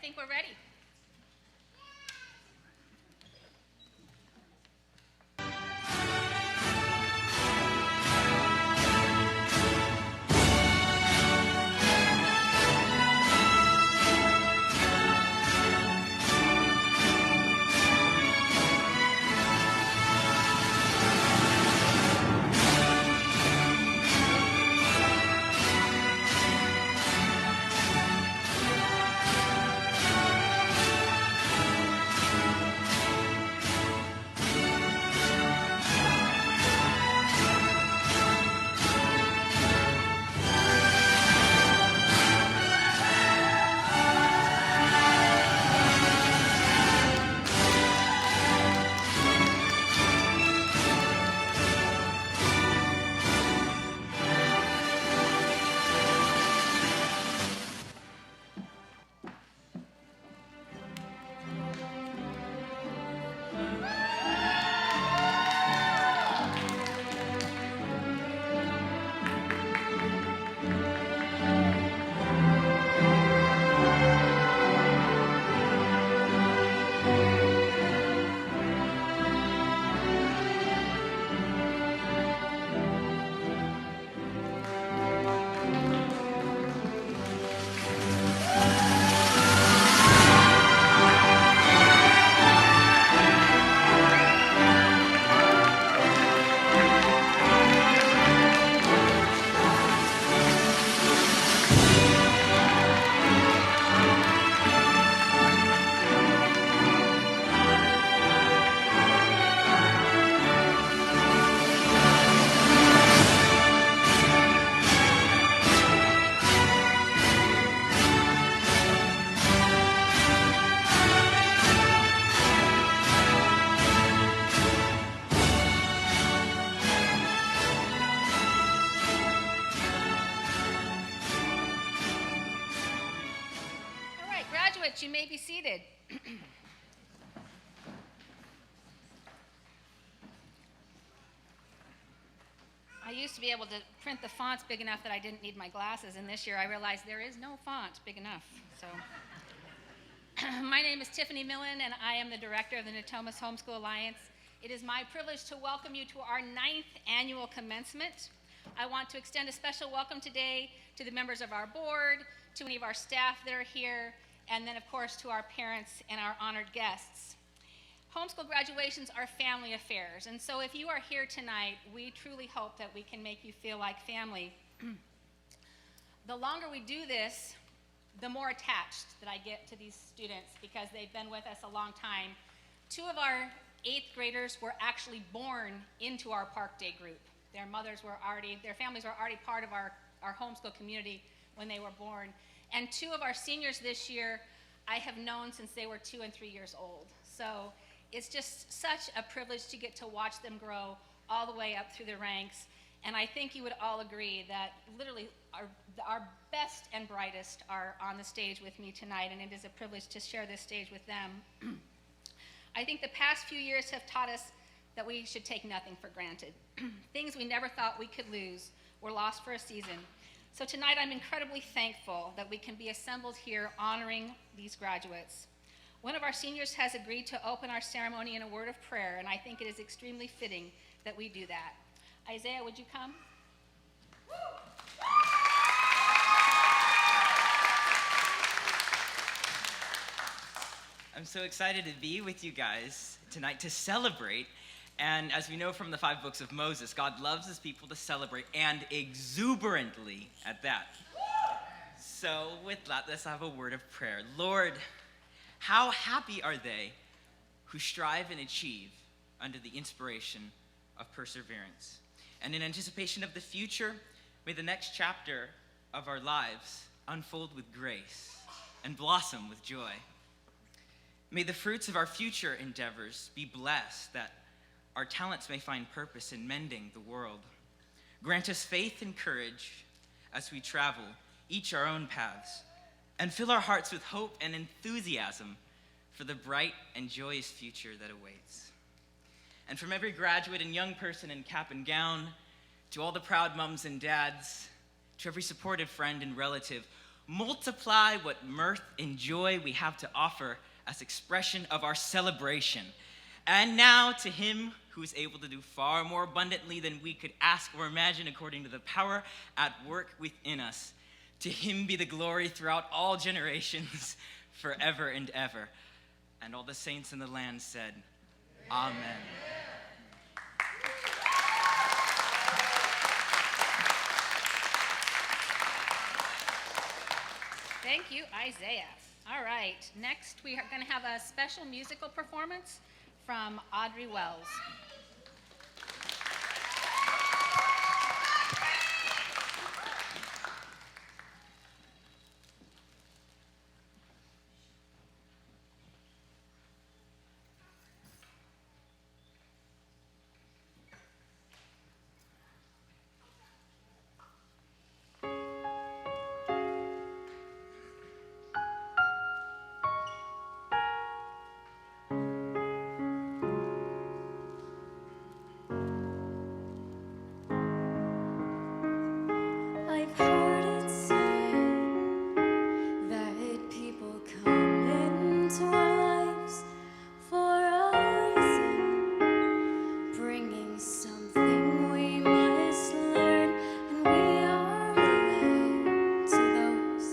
think we're ready. You may be seated. I used to be able to print the fonts big enough that I didn't need my glasses, and this year I realized there is no font big enough. So, my name is Tiffany Millen, and I am the director of the Natomas Homeschool Alliance. It is my privilege to welcome you to our 9th annual commencement. I want to extend a special welcome today to the members of our board, to many of our staff that are here, and then, of course, to our parents and our honored guests. Homeschool graduations are family affairs, and so if you are here tonight, we truly hope that we can make you feel like family. The longer we do this, the more attached that I get to these students because they've been with us a long time. 2 of our 8th graders were actually born into our Park Day group. Their families were already part of our homeschool community when they were born. And 2 of our seniors this year, I have known since they were 2 and 3 years old. So it's just such a privilege to get to watch them grow all the way up through the ranks. And I think you would all agree that literally our best and brightest are on the stage with me tonight, and it is a privilege to share this stage with them. I think the past few years have taught us that we should take nothing for granted. Things we never thought we could lose were lost for a season. So tonight I'm incredibly thankful that we can be assembled here honoring these graduates. One of our seniors has agreed to open our ceremony in a word of prayer, and I think it is extremely fitting that we do that. Isaiah, would you come? I'm so excited to be with you guys tonight to celebrate. And as we know from the 5 books of Moses, God loves his people to celebrate, and exuberantly at that. So with that, let's have a word of prayer. Lord, how happy are they who strive and achieve under the inspiration of perseverance. And in anticipation of the future, may the next chapter of our lives unfold with grace and blossom with joy. May the fruits of our future endeavors be blessed, that our talents may find purpose in mending the world. Grant us faith and courage as we travel each our own paths, and fill our hearts with hope and enthusiasm for the bright and joyous future that awaits. And from every graduate and young person in cap and gown, to all the proud mums and dads, to every supportive friend and relative, multiply what mirth and joy we have to offer as expression of our celebration. And now to him who is able to do far more abundantly than we could ask or imagine according to the power at work within us. To him be the glory throughout all generations, forever and ever. And all the saints in the land said, Amen. Thank you, Isaiah. All right, next we are going to have a special musical performance from Audrey Wells. I've heard it said that people come into our lives for a reason, bringing something we must learn, and we are led to those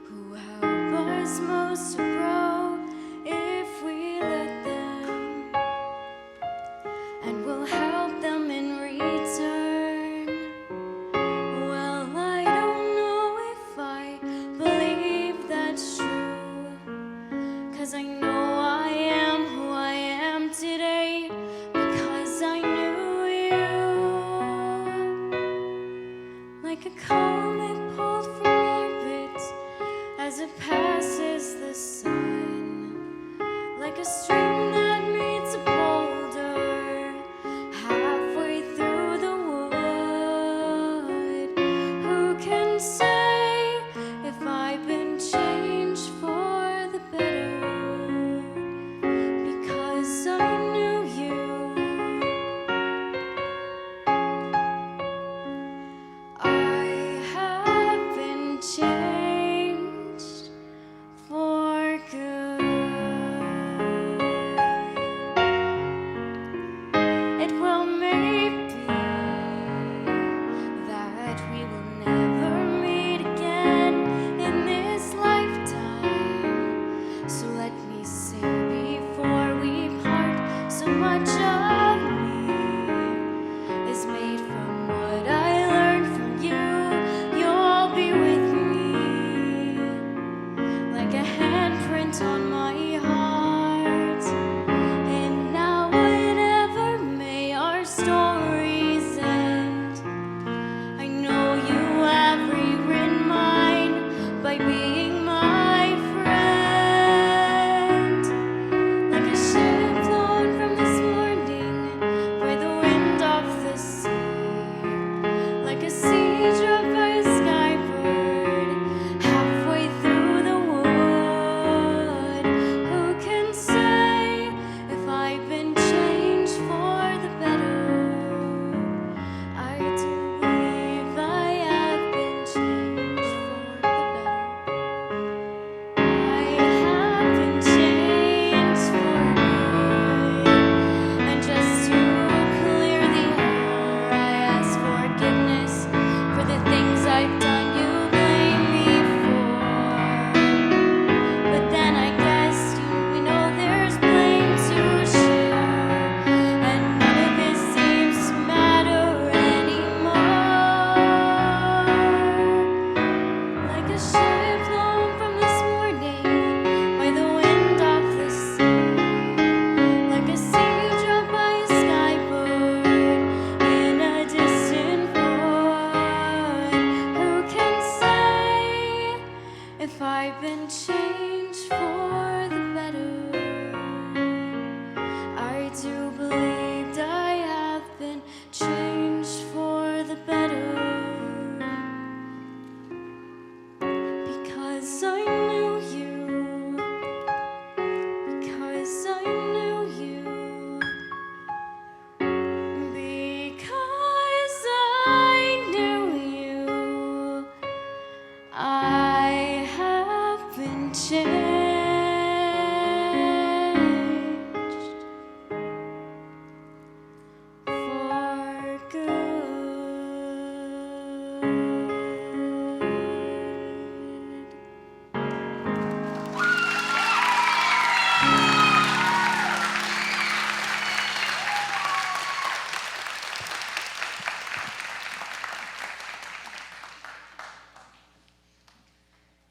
who help us most to grow if we let them, and we'll help them in return. Well, I don't know if I believe that's true, 'cause I know I am who I am today because I knew you. Like a comet pulled from orbit as it passes the sun, like a stream that meets a boulder halfway through the wood. Who can say if I've been changed for the better? Because I knew you. I have been changed for good.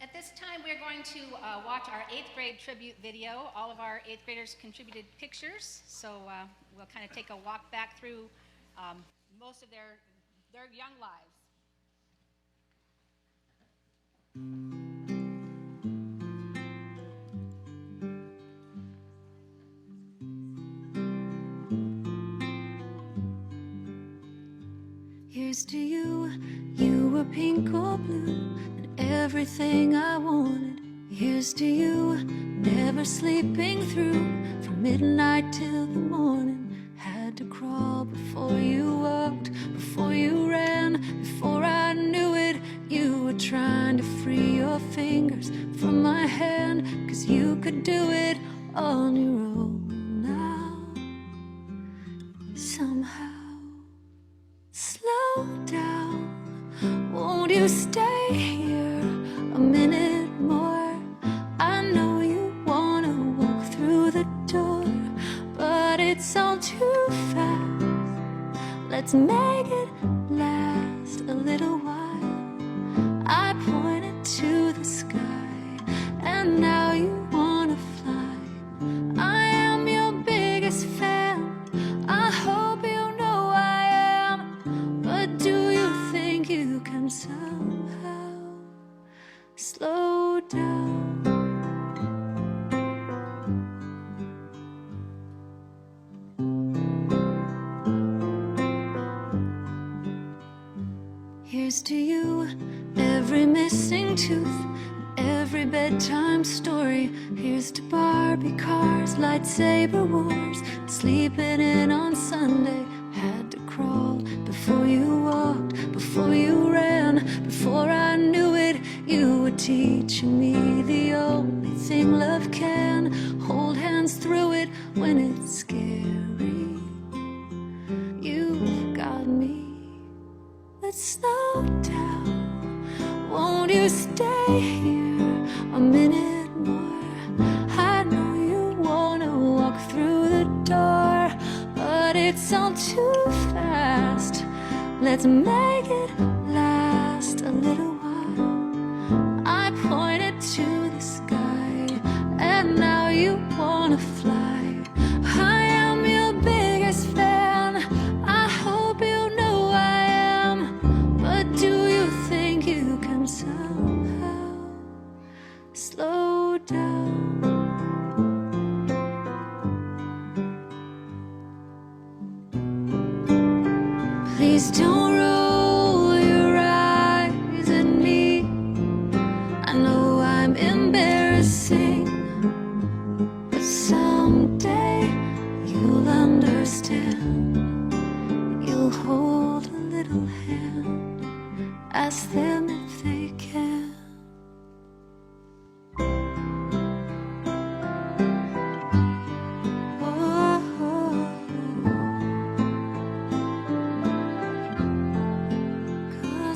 At this time, we're going to watch our 8th grade tribute video. All of our 8th graders contributed pictures, so we'll kind of take a walk back through most of their young lives. Here's to you, you were pink or blue, and everything I wanted. Here's to you, never sleeping through, from midnight till the morning. Had to crawl before you walked, before you ran, before I knew it. You were trying to free your fingers from my hand, 'cause you could do it on your own now. Somehow. Slow down, won't you stay here a minute more? I know you wanna walk through the door, but it's all too fast. Let's make it last a little while. I pointed to the sky, and now you wanna fly. I am your biggest fan, I hope you know I am. But do you think you can somehow slow down? Here's to you, every missing tooth, every bedtime story. Here's to Barbie cars, lightsaber wars, sleeping in on Sunday. Had to crawl before you walked, before you ran, before I knew it. You were teaching me the only thing love can. Hold hands through it when it's scary. You've got me. Let's slow down. Won't you stay here a minute more? I know you wanna walk through the door, but it's all too fast. Let's make it last a little while. I pointed to the sky, and now you wanna fly. I am your biggest fan, I hope you know I am. But do you think you can somehow slow down? Please don't roll your eyes at me. I know I'm embarrassing, but someday you'll understand. You'll hold a little hand, ask them if they can.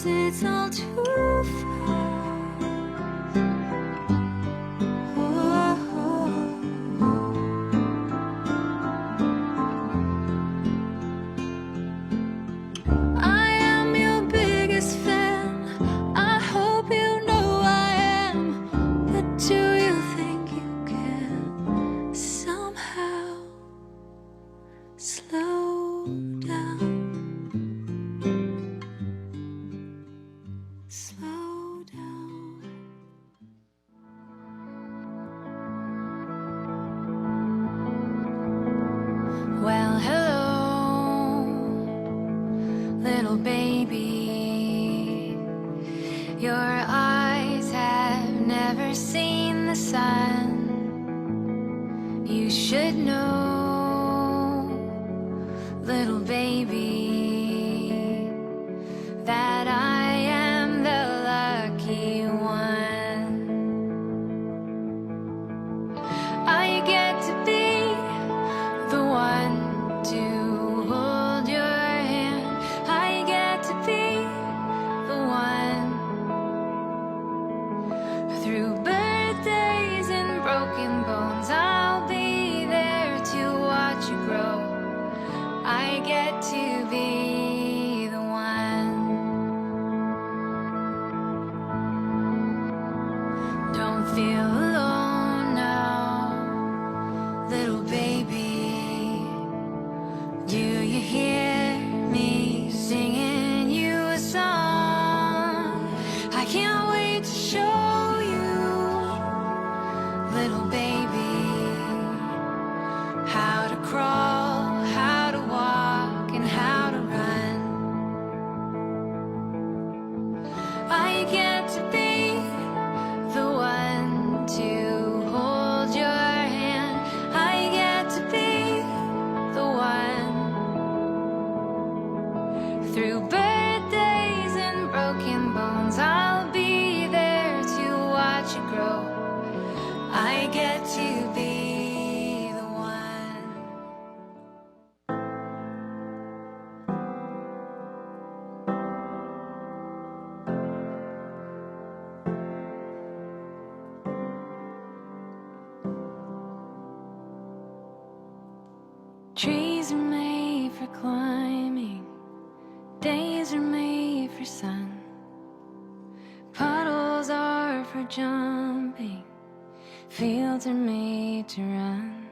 It's all too fast. I am your biggest fan, I hope you know I am. But do you think you can somehow slow down? Slow down. Well, hello, little baby. Your eyes have never seen the sun. You should know, little baby, that I am the lucky one. I get to be the one to hold your hand. I get to be the get to be the one. Trees are made for climbing, days are made for sun, puddles are for jumping, fields are made to run,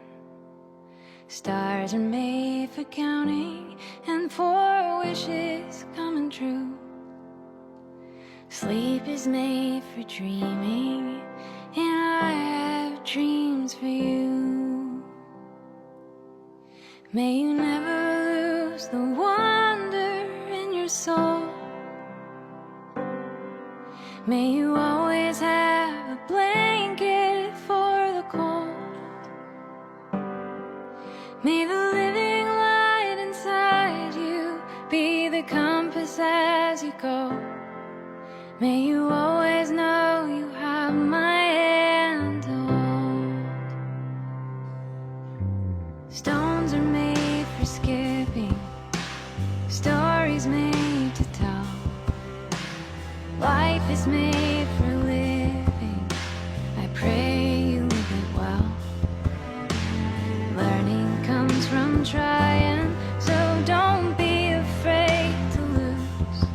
stars are made for counting, and for wishes coming true. Sleep is made for dreaming, and I have dreams for you. May you never lose the wonder in your soul. May you always have a blanket for the cold. May the living light inside you be the compass as you go. May you always know you have my hand to hold. Stones are made for skipping, stories made to tell. Life is made for living, I pray you live it well. Learning comes from trying, so don't be afraid to lose.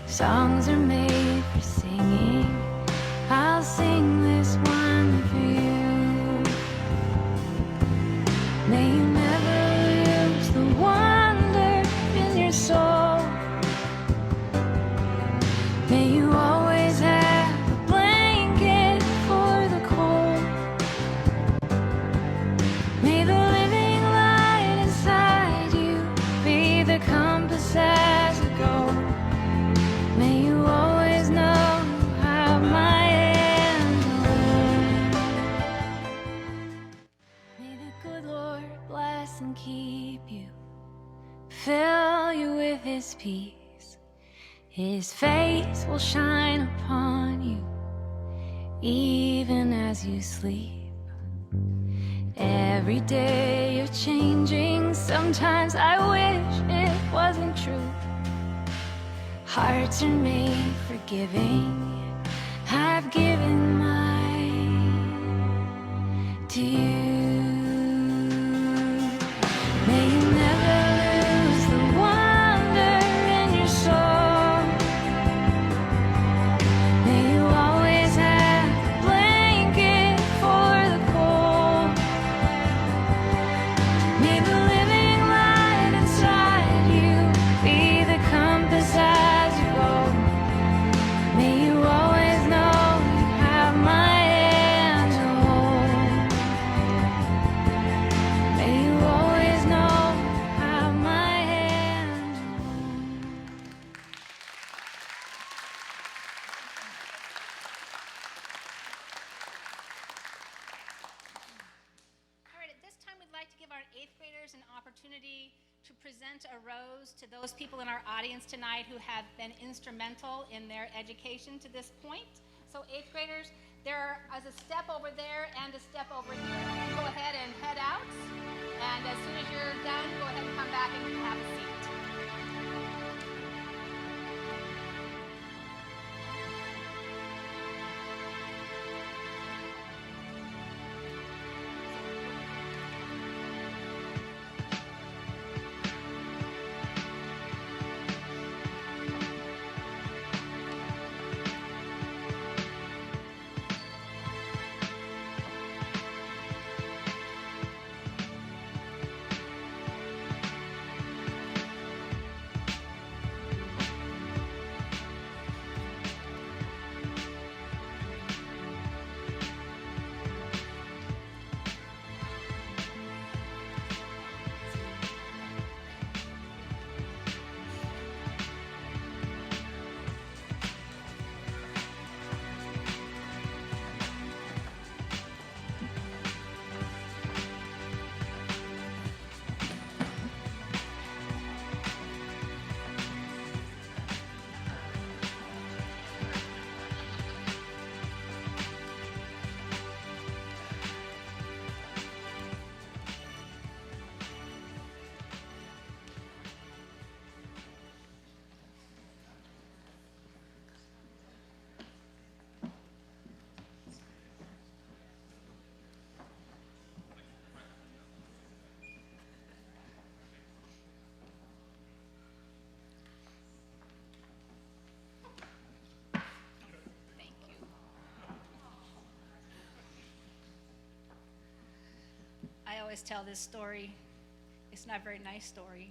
Songs are made for singing, I'll sing this one for you. May you never lose the wonder in your soul. May you always have a blanket for the cold. May the living light inside you be the compass as you go. May you always know you have my hand to hold. May the good Lord bless and keep you, fill you with His peace. His face will shine upon you, even as you sleep. Every day you're changing, sometimes I wish it wasn't true. Hearts are made for giving, I've given mine to you. May you never lose the wonder in your soul. May you always have a blanket for the cold. May the living light inside you be the compass as you go. May you always know you have my hand to hold. May you always know you have my hand to hold. All right, at this time, we'd like to give our 8th graders an opportunity to present a rose to those people in our audience tonight who have been instrumental in their education to this point. So 8th graders, there is a step over there and a step over here. Go ahead and head out, and as soon as you're done, go ahead and come back and have a seat. always tell this story. It's not a very nice story.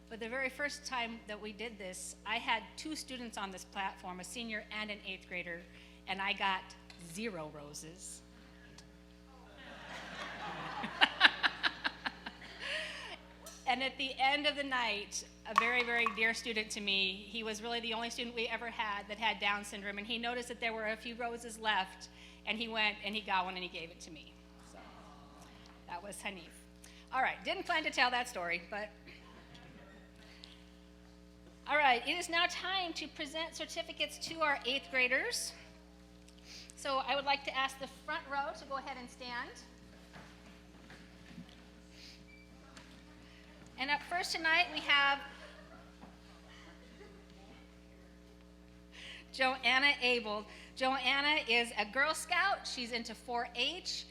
But the very first time that we did this, I had 2 students on this platform, a senior and an 8th grader, and I got 0 roses. And at the end of the night, a very, very dear student to me, he was really the only student we ever had that had Down syndrome, and he noticed that there were a few roses left, and he went and he got one and he gave it to me. So that was Hanif. All right, didn't plan to tell that story, but all right, it is now time to present certificates to our 8th graders. So I would like to ask the front row to go ahead and stand. And up first tonight we have Joanna Abel. Joanna is a Girl Scout. She's into 4-H.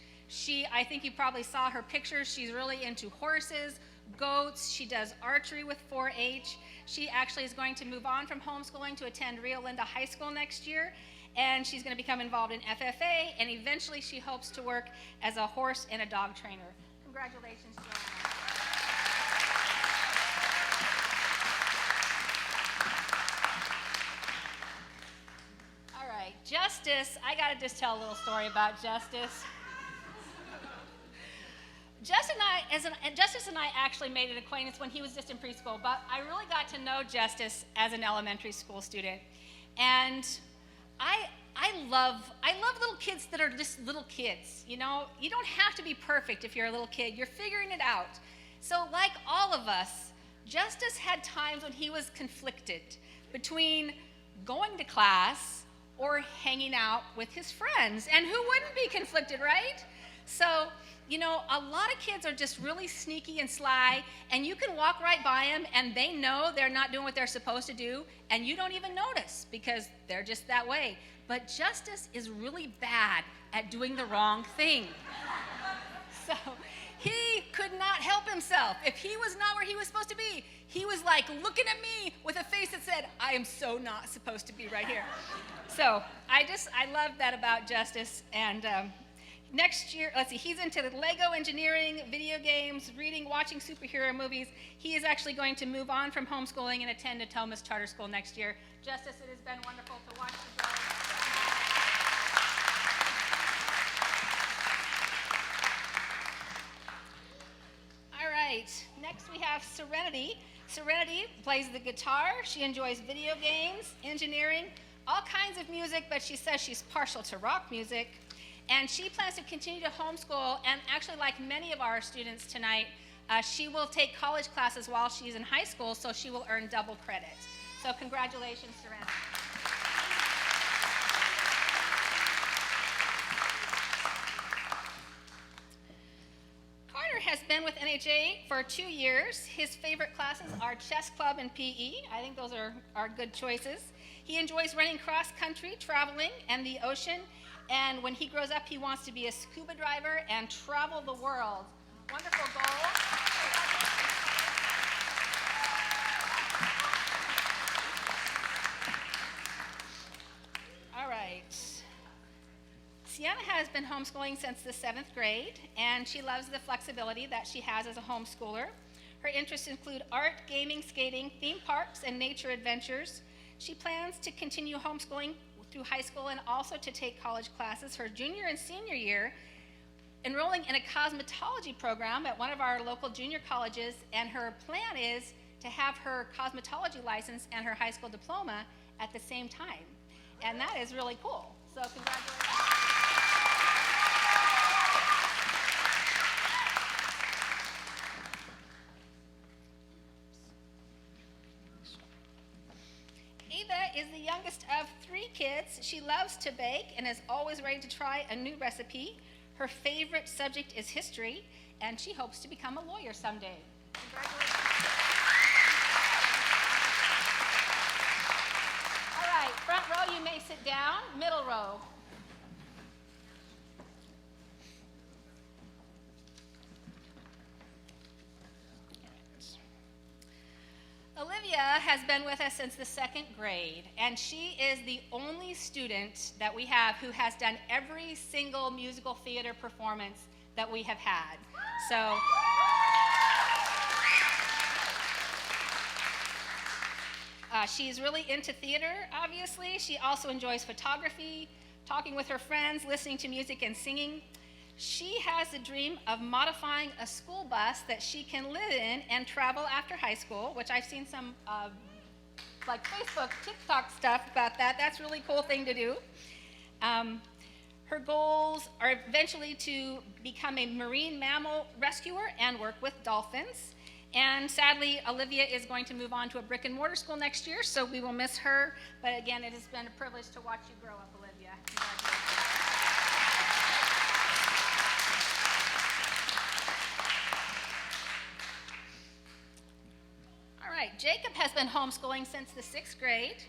I think you probably saw her pictures. She's really into horses, goats. She does archery with 4-H. She actually is going to move on from homeschooling to attend Rio Linda High School next year, and she's going to become involved in FFA, and eventually she hopes to work as a horse and a dog trainer. Congratulations, Joanna. All right, Justice, I got to just tell a little story about Justice. Justice and I actually made an acquaintance when he was just in preschool, but I really got to know Justice as an elementary school student. And I love little kids that are just little kids. You know, you don't have to be perfect if you're a little kid. You're figuring it out. So like all of us, Justice had times when he was conflicted between going to class or hanging out with his friends. And who wouldn't be conflicted, right? So, you know, a lot of kids are just really sneaky and sly, and you can walk right by them and they know they're not doing what they're supposed to do, and you don't even notice because they're just that way. But Justice is really bad at doing the wrong thing. So he could not help himself. If he was not where he was supposed to be, he was like looking at me with a face that said, I am so not supposed to be right here. So I love that about Justice. And next year, let's see, he's into Lego engineering, video games, reading, watching superhero movies. He is actually going to move on from homeschooling and attend a Thomas Charter School next year. Justice, it has been wonderful to watch you grow. All right, next we have Serenity. Serenity plays the guitar. She enjoys video games, engineering, all kinds of music, but she says she's partial to rock music. And she plans to continue to homeschool, and actually, like many of our students tonight, she will take college classes while she's in high school, so she will earn double credit. So congratulations, Serenity. Carter has been with NHA for 2 years. His favorite classes are chess club and PE. I think those are good choices. He enjoys running cross country, traveling, and the ocean. And when he grows up, he wants to be a scuba diver and travel the world. Wonderful goal. All right. Sienna has been homeschooling since the 7th grade, and she loves the flexibility that she has as a homeschooler. Her interests include art, gaming, skating, theme parks, and nature adventures. She plans to continue homeschooling through high school and also to take college classes her junior and senior year, enrolling in a cosmetology program at one of our local junior colleges, and her plan is to have her cosmetology license and her high school diploma at the same time. And that is really cool. So congratulations. Ava is the youngest of 3 kids. She loves to bake and is always ready to try a new recipe. Her favorite subject is history, and she hopes to become a lawyer someday. Congratulations. All right, front row, you may sit down. Middle row. Olivia has been with us since the 2nd grade, and she is the only student that we have who has done every single musical theater performance that we have had. So she's really into theater, obviously. She also enjoys photography, talking with her friends, listening to music, and singing. She has the dream of modifying a school bus that she can live in and travel after high school, which I've seen some like Facebook, TikTok stuff about that. That's a really cool thing to do. Her goals are eventually to become a marine mammal rescuer and work with dolphins. And sadly, Olivia is going to move on to a brick and mortar school next year, so we will miss her. But again, it has been a privilege to watch you grow up, Olivia. Congratulations. All right, Jacob has been homeschooling since the 6th grade.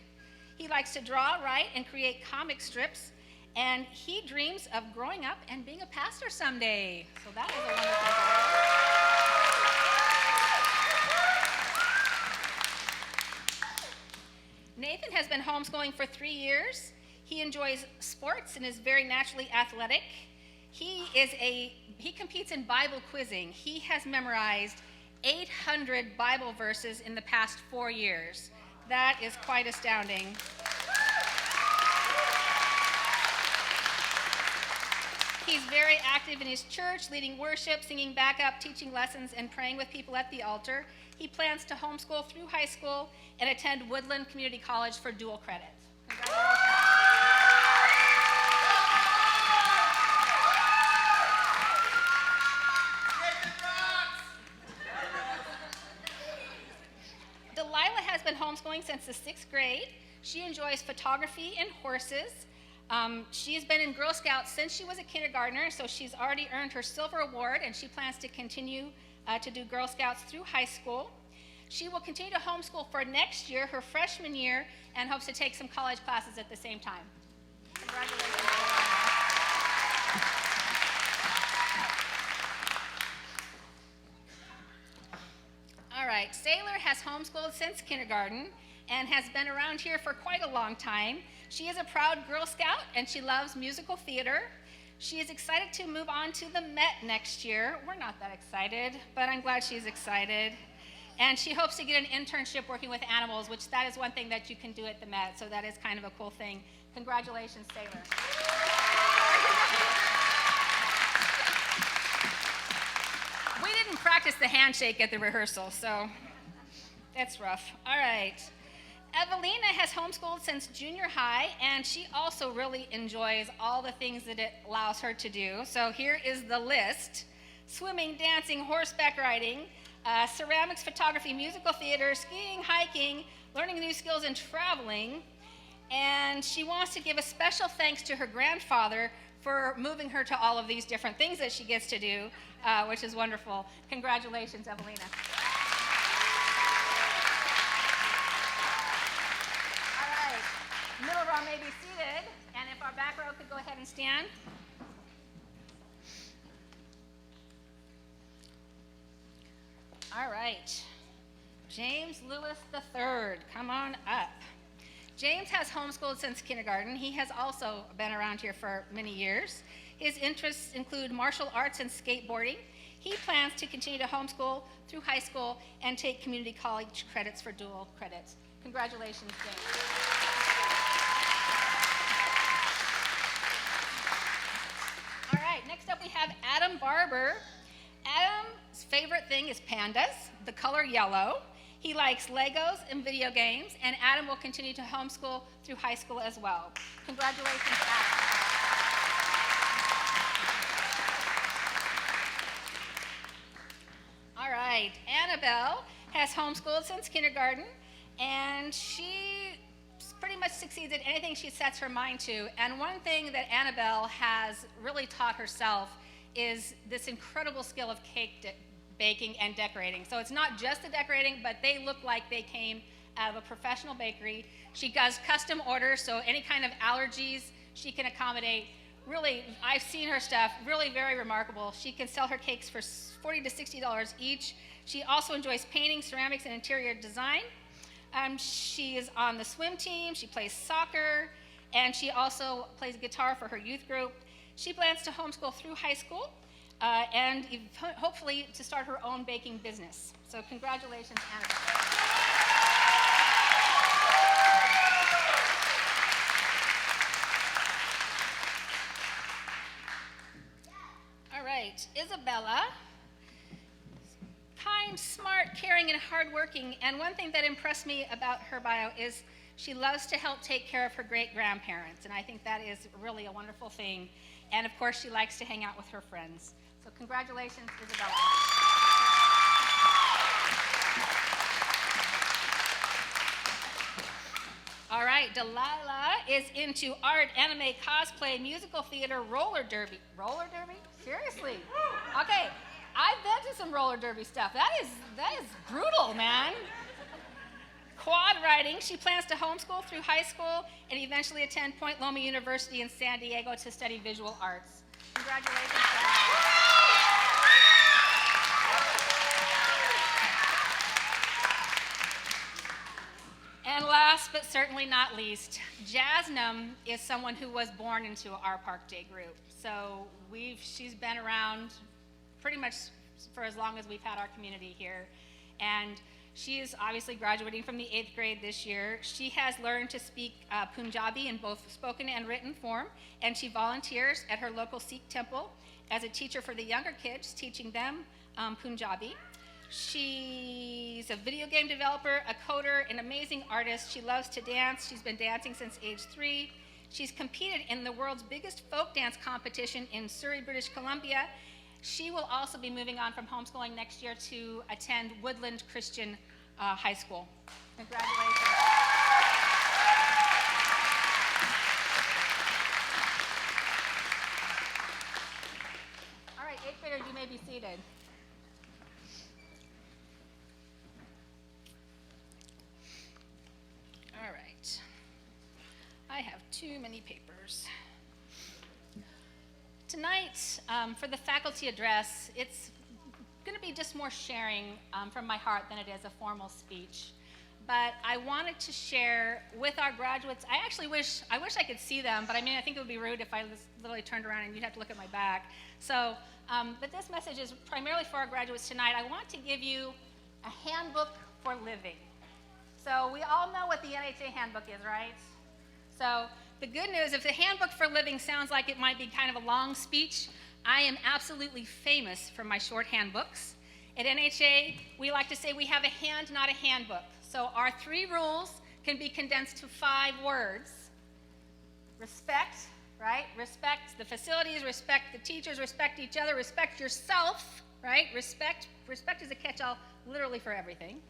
He likes to draw, write, and create comic strips, and he dreams of growing up and being a pastor someday. So that is a wonderful goal. Nathan has been homeschooling for 3 years. He enjoys sports and is very naturally athletic. He competes in Bible quizzing. He has memorized 800 Bible verses in the past 4 years. That is quite astounding. He's very active in his church, leading worship, singing backup, teaching lessons, and praying with people at the altar. He plans to homeschool through high school and attend Woodland Community College for dual credit. Delilah has been homeschooling since the 6th grade. She enjoys photography and horses. She's been in Girl Scouts since she was a kindergartner, so she's already earned her silver award, and she plans to continue to do Girl Scouts through high school. She will continue to homeschool for next year, her freshman year, and hopes to take some college classes at the same time. Congratulations. All right, Sailor has homeschooled since kindergarten and has been around here for quite a long time. She is a proud Girl Scout, and she loves musical theater. She is excited to move on to the Met next year. We're not that excited, but I'm glad she's excited. And she hopes to get an internship working with animals, which that is one thing that you can do at the Met, so that is kind of a cool thing. Congratulations, Sailor. We didn't practice the handshake at the rehearsal, so that's rough. All right. Evelina has homeschooled since junior high, and she also really enjoys all the things that it allows her to do. So here is the list: swimming, dancing, horseback riding, ceramics, photography, musical theater, skiing, hiking, learning new skills, and traveling. And she wants to give a special thanks to her grandfather for moving her to all of these different things that she gets to do, which is wonderful. Congratulations, Evelina. Middle row may be seated, and if our back row could go ahead and stand. All right. James Lewis III, come on up. James has homeschooled since kindergarten. He has also been around here for many years. His interests include martial arts and skateboarding. He plans to continue to homeschool through high school and take community college credits for dual credits. Congratulations, James. All right, next up we have Adam Barber. Adam's favorite thing is pandas, the color yellow. He likes Legos and video games, and Adam will continue to homeschool through high school as well. Congratulations, Adam. All right, Annabelle has homeschooled since kindergarten, and she pretty much succeeds at anything she sets her mind to. And one thing that Annabelle has really taught herself is this incredible skill of cake baking and decorating. So it's not just the decorating, but they look like they came out of a professional bakery. She does custom orders, so any kind of allergies she can accommodate. Really, I've seen her stuff, really very remarkable. She can sell her cakes for $40 to $60 each. She also enjoys painting, ceramics, and interior design. She is on the swim team, she plays soccer, and she also plays guitar for her youth group. She plans to homeschool through high school. and hopefully to start her own baking business. So congratulations, Annabelle. All right, Isabella. Kind, smart, caring, and hardworking. And one thing that impressed me about her bio is she loves to help take care of her great-grandparents. And I think that is really a wonderful thing. And of course, she likes to hang out with her friends. So congratulations, Isabella. All right, Delilah is into art, anime, cosplay, musical theater, roller derby. Roller derby? Seriously? Okay, I've been to some roller derby stuff. That is brutal, man. Quad riding. She plans to homeschool through high school and eventually attend Point Loma University in San Diego to study visual arts. Congratulations, Delilah. And last but certainly not least, Jasnum is someone who was born into our Park Day group. So she's been around pretty much for as long as we've had our community here. And she is obviously graduating from the 8th grade this year. She has learned to speak Punjabi in both spoken and written form, and she volunteers at her local Sikh temple as a teacher for the younger kids, teaching them Punjabi. She's a video game developer, a coder, an amazing artist. She loves to dance. She's been dancing since age 3. She's competed in the world's biggest folk dance competition in Surrey, British Columbia. She will also be moving on from homeschooling next year to attend Woodland Christian High School. Congratulations. All right, 8th graders, you may be seated. All right. I have too many papers. Tonight, for the faculty address, it's going to be just more sharing from my heart than it is a formal speech. But I wanted to share with our graduates. I wish I could see them, but I mean, I think it would be rude if I literally turned around and you'd have to look at my back. So, but this message is primarily for our graduates tonight. I want to give you a handbook for living. So we all know what the NHA handbook is, right? So the good news, if the handbook for living sounds like it might be kind of a long speech, I am absolutely famous for my short handbooks. At NHA, we like to say we have a hand, not a handbook. So our 3 rules can be condensed to 5 words. Respect, right? Respect the facilities, respect the teachers, respect each other, respect yourself, right? Respect is a catch-all literally for everything.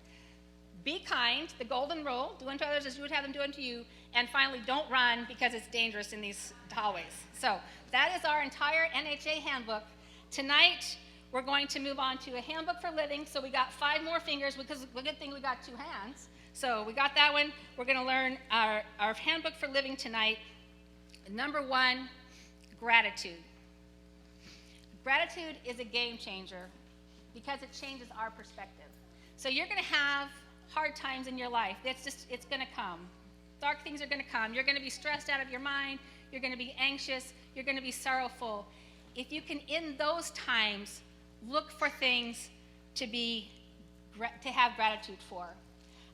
Be kind, the golden rule, do unto others as you would have them do unto you. And finally, don't run because it's dangerous in these hallways. So that is our entire NHA handbook. Tonight, we're going to move on to a handbook for living. So we got 5 more fingers because the good thing we got 2 hands. So we got that one. We're going to learn our handbook for living tonight. Number 1, gratitude. Gratitude is a game changer because it changes our perspective. So you're going to have hard times in your life. It's going to come. Dark things are going to come. You're going to be stressed out of your mind. You're going to be anxious. You're going to be sorrowful. If you can, in those times, look for things to have gratitude for.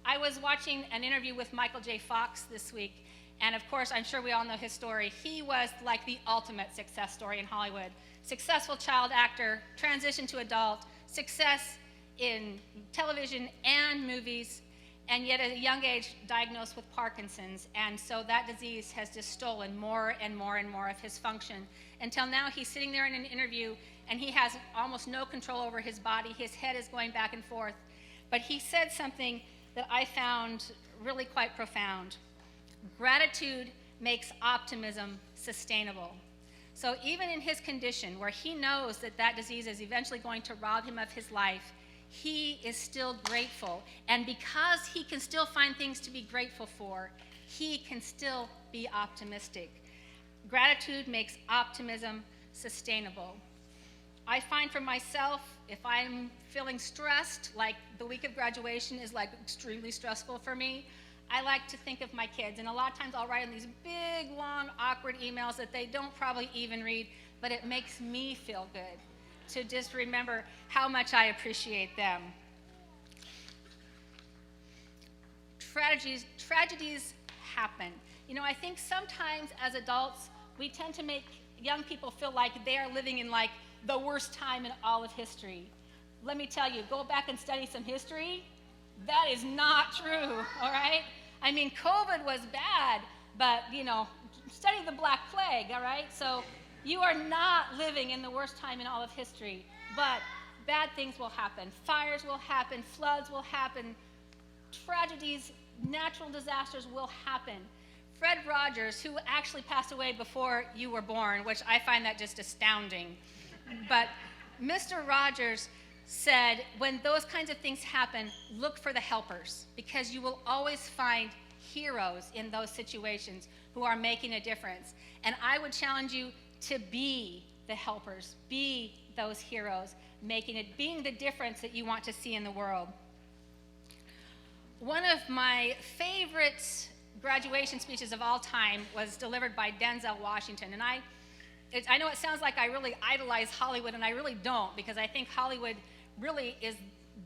I was watching an interview with Michael J. Fox this week, and of course, I'm sure we all know his story. He was like the ultimate success story in Hollywood. Successful child actor, transition to adult, success in television and movies, and yet at a young age diagnosed with Parkinson's. And so that disease has just stolen more and more and more of his function until now he's sitting there in an interview and he has almost no control over his body. His head is going back and forth. But he said something that I found really quite profound. Gratitude makes optimism sustainable. So even in his condition where he knows that that disease is eventually going to rob him of his life, he is still grateful. And because he can still find things to be grateful for, he can still be optimistic. Gratitude makes optimism sustainable. I find for myself, if I'm feeling stressed, like the week of graduation is like extremely stressful for me, I like to think of my kids. And a lot of times I'll write in these big, long, awkward emails that they don't probably even read, but it makes me feel good to just remember how much I appreciate them. Tragedies happen. You know, I think sometimes as adults, we tend to make young people feel like they are living in like the worst time in all of history. Let me tell you, go back and study some history. That is not true, all right? I mean, COVID was bad, but, you know, study the Black Plague, all right? So you are not living in the worst time in all of history, but bad things will happen. Fires will happen, floods will happen, tragedies, natural disasters will happen. Fred Rogers, who actually passed away before you were born, which I find that just astounding, but Mr. Rogers said, when those kinds of things happen, look for the helpers, because you will always find heroes in those situations who are making a difference. And I would challenge you to be the helpers, be those heroes, being the difference that you want to see in the world. One of my favorite graduation speeches of all time was delivered by Denzel Washington. And I know it sounds like I really idolize Hollywood, and I really don't, because I think Hollywood really is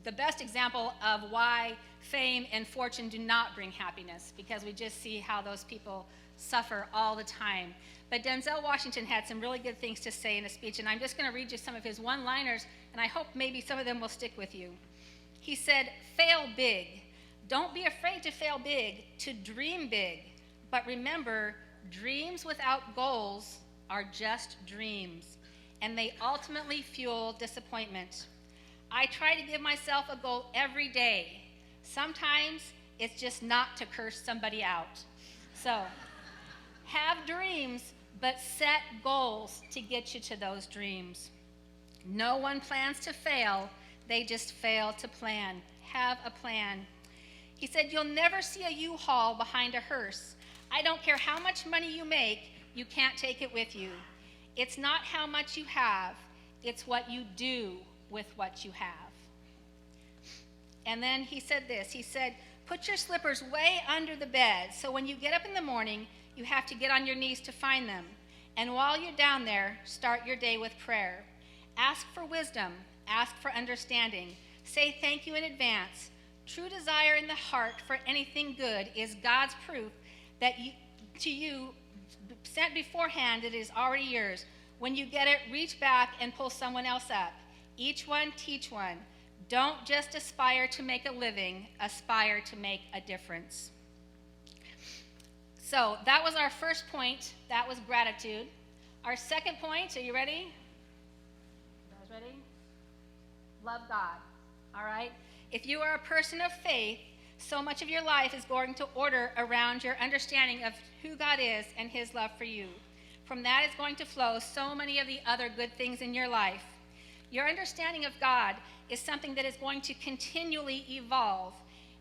the best example of why fame and fortune do not bring happiness, because we just see how those people suffer all the time. But Denzel Washington had some really good things to say in a speech, and I'm just going to read you some of his one-liners, and I hope maybe some of them will stick with you. He said, "Fail big. Don't be afraid to fail big, to dream big. But remember, dreams without goals are just dreams, and they ultimately fuel disappointment. I try to give myself a goal every day. Sometimes it's just not to curse somebody out. So have dreams, but set goals to get you to those dreams. No one plans to fail, they just fail to plan. Have a plan." He said, "You'll never see a U-Haul behind a hearse. I don't care how much money you make, you can't take it with you. It's not how much you have, it's what you do with what you have." And then he said this, he said, "Put your slippers way under the bed, so when you get up in the morning, you have to get on your knees to find them. And while you're down there, start your day with prayer. Ask for wisdom, ask for understanding. Say thank you in advance. True desire in the heart for anything good is God's proof that to you, sent beforehand, it is already yours. When you get it, reach back and pull someone else up. Each one, teach one. Don't just aspire to make a living, aspire to make a difference." So that was our first point. That was gratitude. Our second point, are you ready? You guys ready? Love God, all right? If you are a person of faith, so much of your life is going to order around your understanding of who God is and his love for you. From that is going to flow so many of the other good things in your life. Your understanding of God is something that is going to continually evolve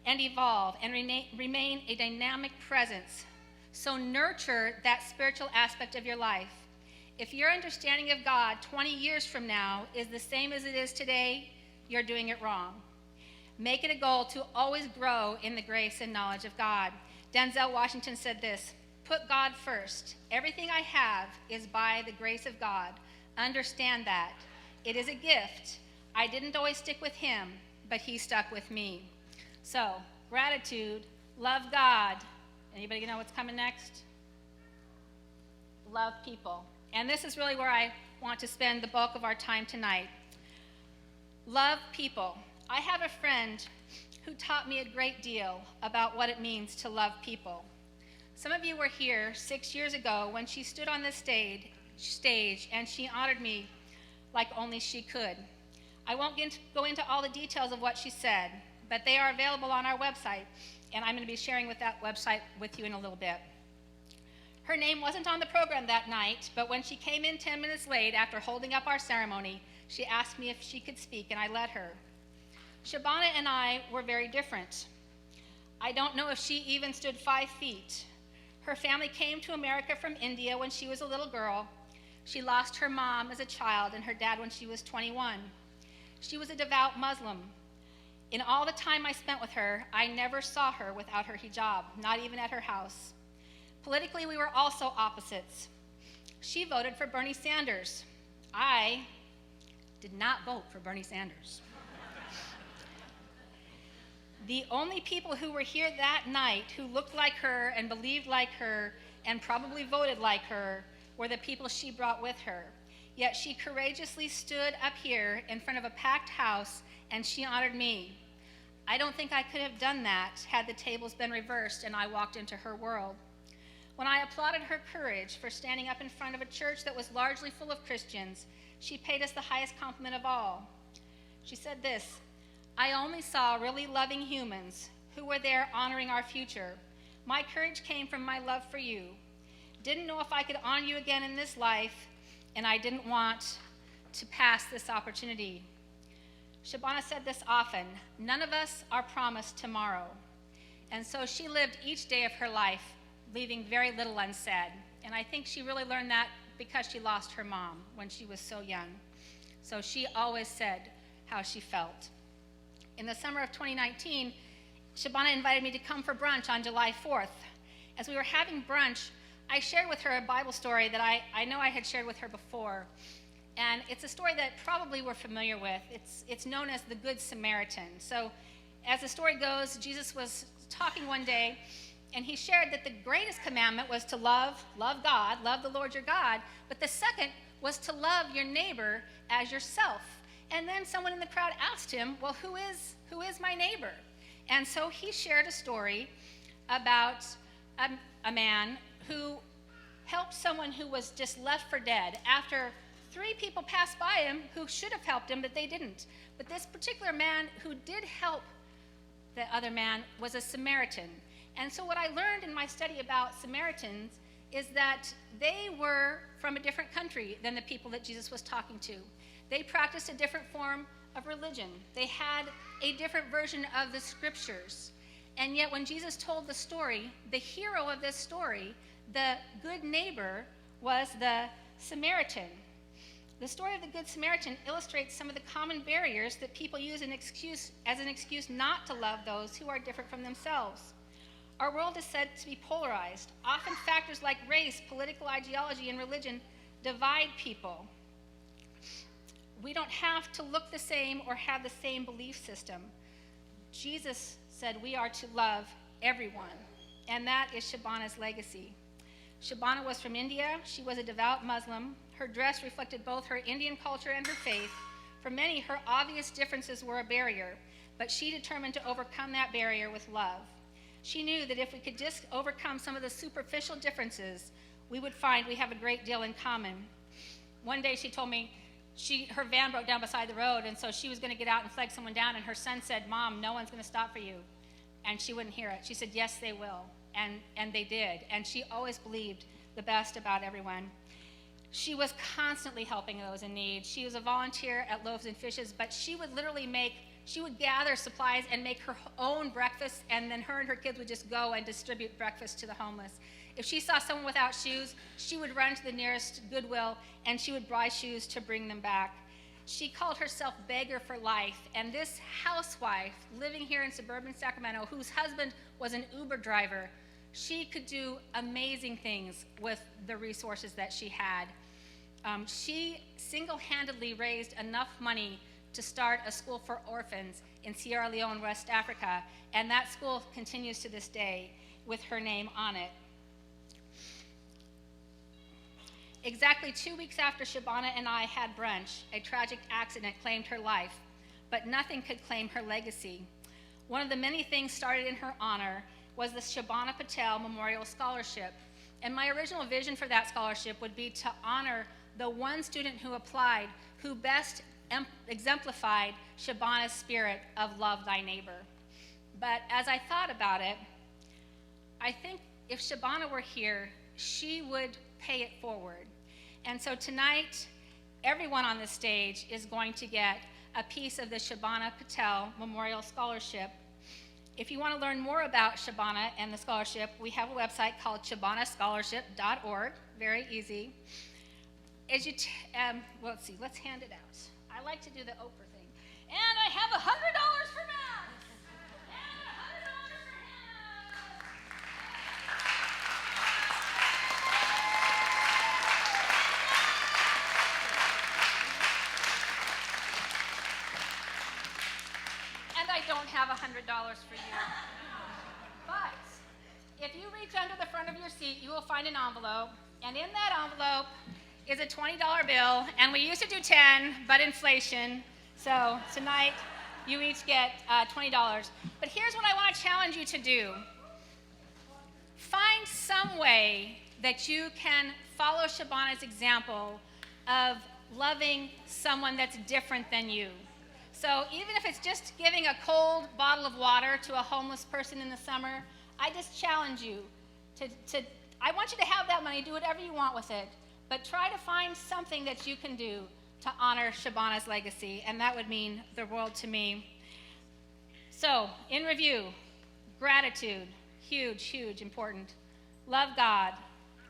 and remain a dynamic presence. So nurture that spiritual aspect of your life. If your understanding of God 20 years from now is the same as it is today, you're doing it wrong. Make it a goal to always grow in the grace and knowledge of God. Denzel Washington said this, "Put God first. Everything I have is by the grace of God. Understand that. It is a gift. I didn't always stick with him, but he stuck with me." So, gratitude, love God. Anybody know what's coming next? Love people. And this is really where I want to spend the bulk of our time tonight. Love people. I have a friend who taught me a great deal about what it means to love people. Some of you were here 6 years ago when she stood on this stage and she honored me like only she could. I won't go into all the details of what she said, but they are available on our website, and I'm going to be sharing that website with you in a little bit. Her name wasn't on the program that night, but when she came in 10 minutes late after holding up our ceremony, she asked me if she could speak, and I let her. Shabana and I were very different. I don't know if she even stood 5 feet. Her family came to America from India when she was a little girl. She lost her mom as a child and her dad when she was 21. She was a devout Muslim. In all the time I spent with her, I never saw her without her hijab, not even at her house. Politically, we were also opposites. She voted for Bernie Sanders. I did not vote for Bernie Sanders. The only people who were here that night who looked like her and believed like her and probably voted like her were the people she brought with her. Yet she courageously stood up here in front of a packed house and she honored me. I don't think I could have done that had the tables been reversed and I walked into her world. When I applauded her courage for standing up in front of a church that was largely full of Christians, she paid us the highest compliment of all. She said this, "I only saw really loving humans who were there honoring our future. My courage came from my love for you. Didn't know if I could honor you again in this life, and I didn't want to pass this opportunity." Shabana said this often, none of us are promised tomorrow. And so she lived each day of her life, leaving very little unsaid. And I think she really learned that because she lost her mom when she was so young. So she always said how she felt. In the summer of 2019, Shabana invited me to come for brunch on July 4th. As we were having brunch, I shared with her a Bible story that I know I had shared with her before. And it's a story that probably we're familiar with. It's known as the Good Samaritan. So as the story goes, Jesus was talking one day, and he shared that the greatest commandment was to love God, love the Lord your God, but the second was to love your neighbor as yourself. And then someone in the crowd asked him, well, who is my neighbor? And so he shared a story about a man who helped someone who was just left for dead after 3 people passed by him who should have helped him, but they didn't. But this particular man who did help the other man was a Samaritan. And so what I learned in my study about Samaritans is that they were from a different country than the people that Jesus was talking to. They practiced a different form of religion. They had a different version of the scriptures. And yet when Jesus told the story, the hero of this story, the good neighbor, was the Samaritan. The story of the Good Samaritan illustrates some of the common barriers that people use as an excuse not to love those who are different from themselves. Our world is said to be polarized. Often factors like race, political ideology, and religion divide people. We don't have to look the same or have the same belief system. Jesus said we are to love everyone, and that is Shabana's legacy. Shabana was from India. She was a devout Muslim. Her dress reflected both her Indian culture and her faith. For many, her obvious differences were a barrier, but she determined to overcome that barrier with love. She knew that if we could just overcome some of the superficial differences, we would find we have a great deal in common. One day she told me her van broke down beside the road, and so she was going to get out and flag someone down, and her son said, "Mom, no one's going to stop for you." And she wouldn't hear it. She said, "Yes, they will." And they did. And she always believed the best about everyone. She was constantly helping those in need. She was a volunteer at Loaves and Fishes, but she would gather supplies and make her own breakfast, and then her and her kids would just go and distribute breakfast to the homeless. If she saw someone without shoes, she would run to the nearest Goodwill, and she would buy shoes to bring them back. She called herself Beggar for Life, and this housewife living here in suburban Sacramento, whose husband was an Uber driver, she could do amazing things with the resources that she had. She single-handedly raised enough money to start a school for orphans in Sierra Leone, West Africa, and that school continues to this day with her name on it. Exactly 2 weeks after Shabana and I had brunch, a tragic accident claimed her life, but nothing could claim her legacy. One of the many things started in her honor was the Shabana Patel Memorial Scholarship. And my original vision for that scholarship would be to honor the one student who applied who best exemplified Shabana's spirit of love thy neighbor. But as I thought about it, I think if Shabana were here, she would pay it forward. And so tonight, everyone on this stage is going to get a piece of the Shabana Patel Memorial Scholarship. If you want to learn more about Shabana and the scholarship, we have a website called shabanascholarship.org. Very easy. As you let's see, let's hand it out. I like to do the Oprah thing. And I have $100 for Matt. And $100 for Hannah. $100 for you. But if you reach under the front of your seat, you will find an envelope, and in that envelope is a $20 bill, and we used to do 10, but inflation, so tonight you each get $20. But here's what I want to challenge you to do. Find some way that you can follow Shabana's example of loving someone that's different than you. So even if it's just giving a cold bottle of water to a homeless person in the summer, I just challenge you I want you to have that money, do whatever you want with it, but try to find something that you can do to honor Shabana's legacy, and that would mean the world to me. So, in review, gratitude, huge, huge, important. Love God,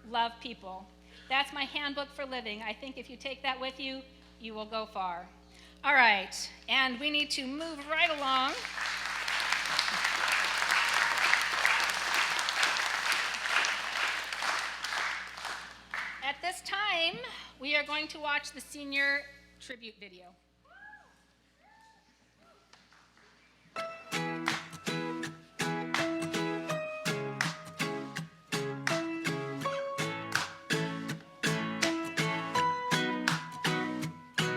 love people. That's my handbook for living. I think if you take that with you, you will go far. All right, and we need to move right along. At this time, we are going to watch the senior tribute video.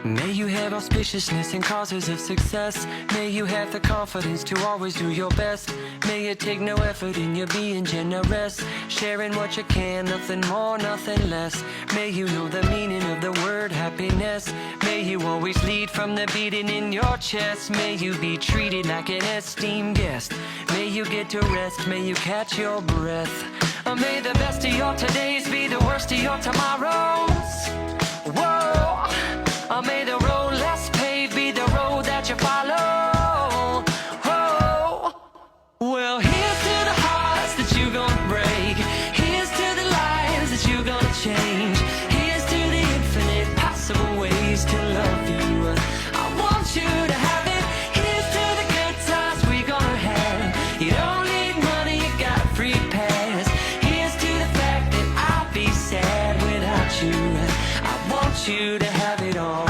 May you have auspiciousness and causes of success. May you have the confidence to always do your best. May it take no effort in your being generous, sharing what you can, nothing more, nothing less. May you know the meaning of the word happiness. May you always lead from the beating in your chest. May you be treated like an esteemed guest. May you get to rest, may you catch your breath. May the best of your todays be the worst of your tomorrows. Whoa. May the road less paved be the road that you follow. Oh. Well, here's to the hearts that you're gonna break. Here's to the lives that you're gonna change. Here's to the infinite possible ways to love you. I want you to have it. Here's to the good times we're gonna have. You don't need money, you got a free pass. Here's to the fact that I'll be sad without you. I want you to have it all.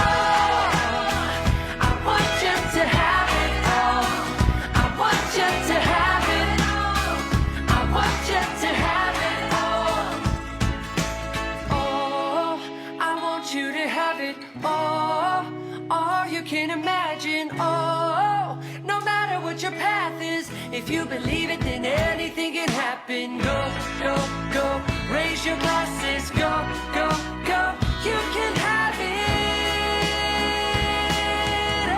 Can imagine, oh, no matter what your path is, if you believe it, then anything can happen. Go, go, go, raise your glasses, go, go, go, you can have it,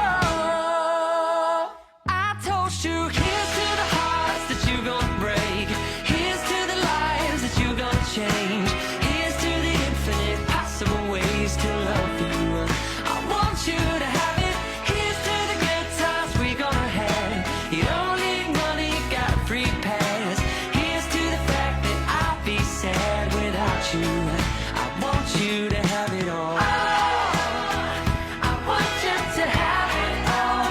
oh. I toast you, here's to the hearts that you're gonna break. Here's to the lives that you're gonna change. Here's to the infinite possible ways to love you. I want you to have you. I want you to have it all. Oh, I want you to have it all.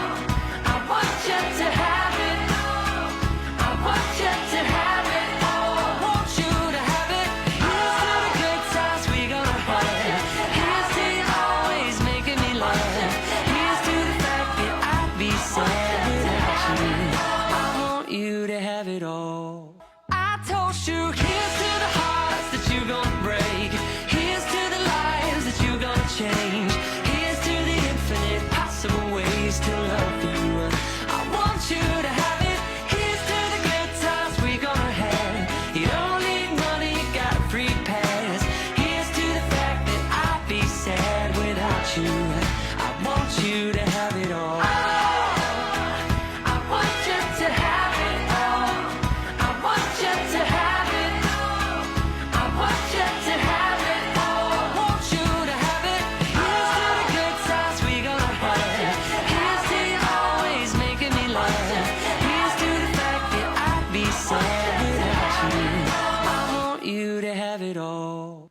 I want you to have it all. I want you to have it all. I want you to have it. Here's to the good times we're gonna have. Here's to you always making me laugh. Here's to the fact that I'd be sad without you. I want you to have it all. I told you, here's to the hearts that you're gonna break. Here's to the lives that you're gonna change. Here's to the infinite possible ways to love you. I want you to have it. Here's to the good times we're gonna have. You don't need money, you got a free pass. Here's to the fact that I'd be sad without you. I want you to have it all. I want you to have it all. I want you to have it all. I want you to have it all. I want you to have it. Here's to the good times we're gonna have. Here's to you always making me laugh. Here's to the fact that I'd be sad without you. I want you to have it all.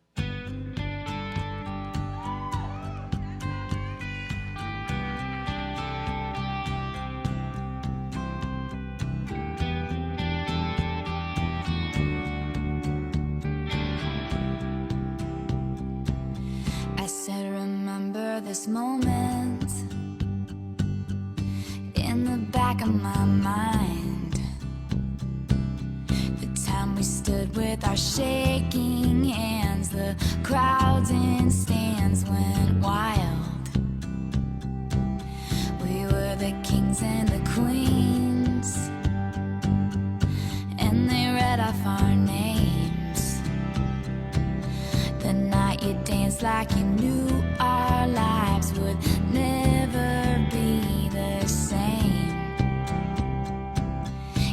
I said, remember this moment in the back back of my mind. The time we stood with our shaking hands, the crowds in stands went wild. We were the kings and the queens, and they read off our names. The night you danced like you knew our lives would never be the same.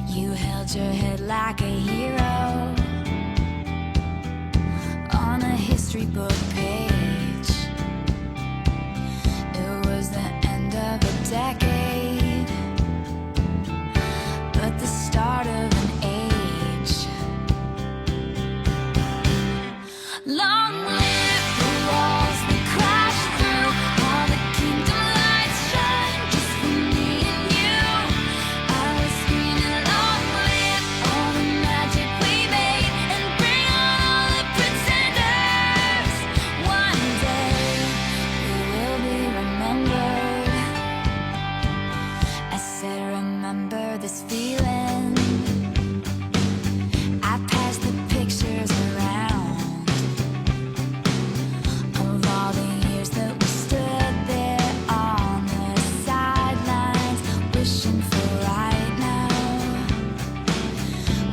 You held your head like a hero on a history book page. It was the end of a decade, but the start of an age. Long live the walls we crashed through, all the kingdom lights shine just for me and you. I was screaming, long live all the magic we made, and bring on all the pretenders. One day we will be remembered. I said, remember this feeling. I passed the pictures around of all the years that we stood there on the sidelines, wishing for right now.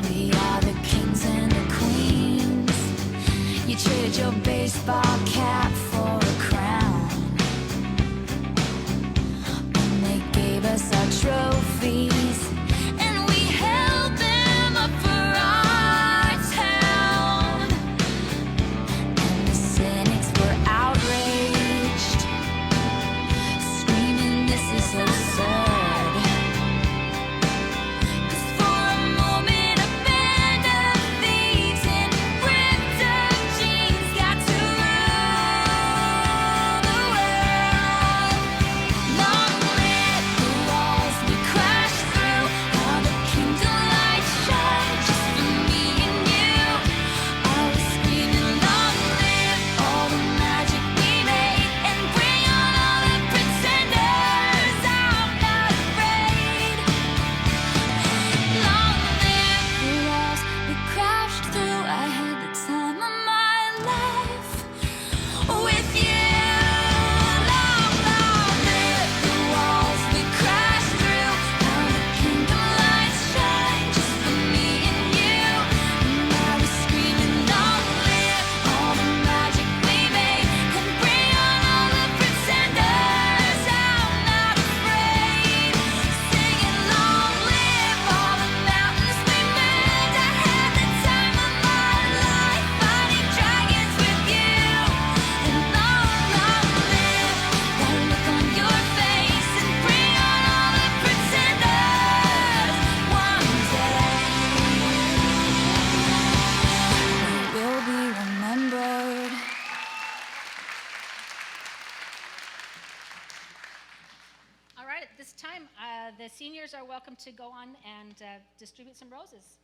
We are the kings and the queens. You traded your baseball cap for a crown, and they gave us our trophies, and we held them up for our town. And the cynics were outraged, screaming, this is absurd. 'Cause for a moment a band of thieves in ripped up jeans got to rule the world. Long live the walls we crashed through, all the kingdom lights shine just for me and you. I was screaming, long live all the magic we made, and bring on all the pretenders. I'm not afraid. Long live the walls we crashed through. I had the time of my life with you. Long, long live the walls we crashed through. All the kingdom lights shine just for me and you. And I was screaming, long live all the magic we made, and bring on all the pretenders. I'm not afraid. Singing, long live all the mountains we moved. I had the time of my life fighting dragons with you. And long, long live that look on your face, and bring on all the pretenders. One day we will be remembered. All right, at this time, the seniors are welcome to go on and distribute some roses.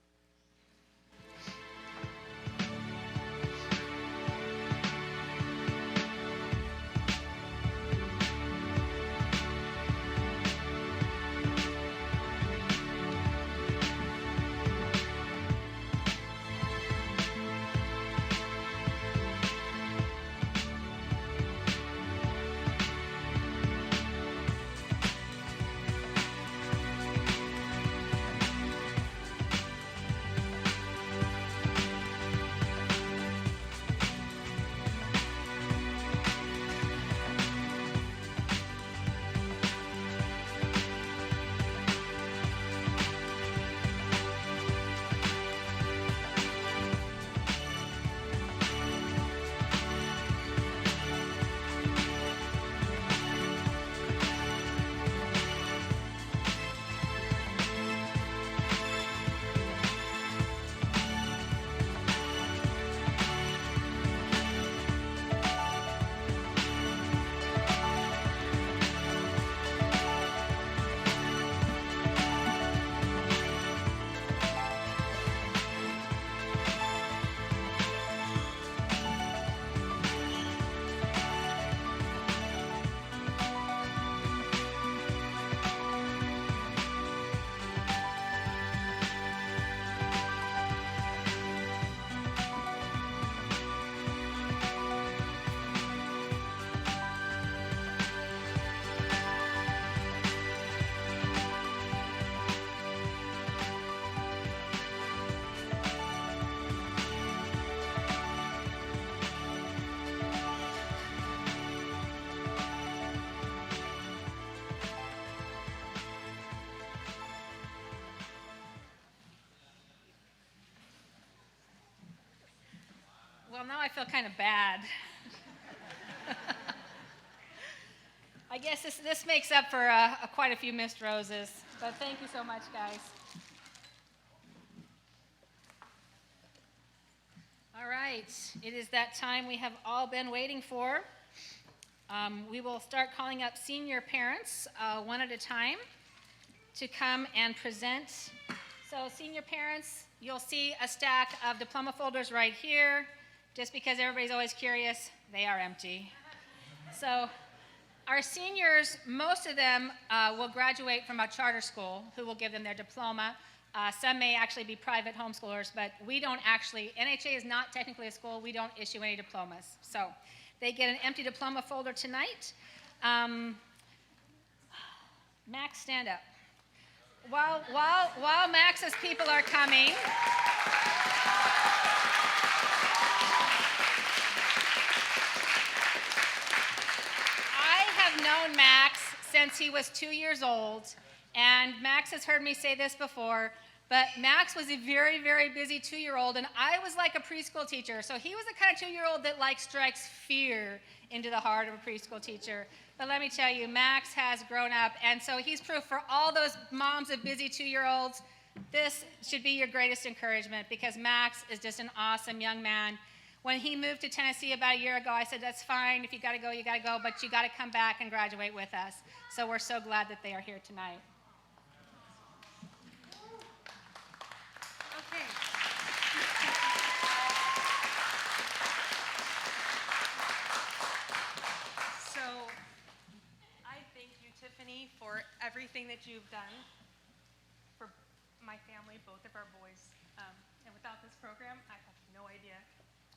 now I feel kind of bad. I guess this makes up for quite a few missed roses. But thank you so much, guys. All right, it is that time we have all been waiting for. We will start calling up senior parents one at a time to come and present. So senior parents, you'll see a stack of diploma folders right here. Just because everybody's always curious, they are empty. So our seniors, most of them will graduate from a charter school who will give them their diploma. Some may actually be private homeschoolers, but we don't actually, NHA is not technically a school, we don't issue any diplomas. So they get an empty diploma folder tonight. Max, stand up. While Max's people are coming, I have known Max since he was 2 years old, and Max has heard me say this before, but Max was a very, very busy 2-year-old, and I was like a preschool teacher. So he was the kind of 2-year-old that like strikes fear into the heart of a preschool teacher. But let me tell you, Max has grown up, and so he's proof for all those moms of busy 2-year-olds. This should be your greatest encouragement because Max is just an awesome young man. When he moved to Tennessee about a year ago, I said, that's fine. If you got to go, you got to go, but you got to come back and graduate with us. So we're so glad that they are here tonight. Okay. So, I thank you, Tiffany, for everything that you've done for my family, both of our boys. And without this program, I have no idea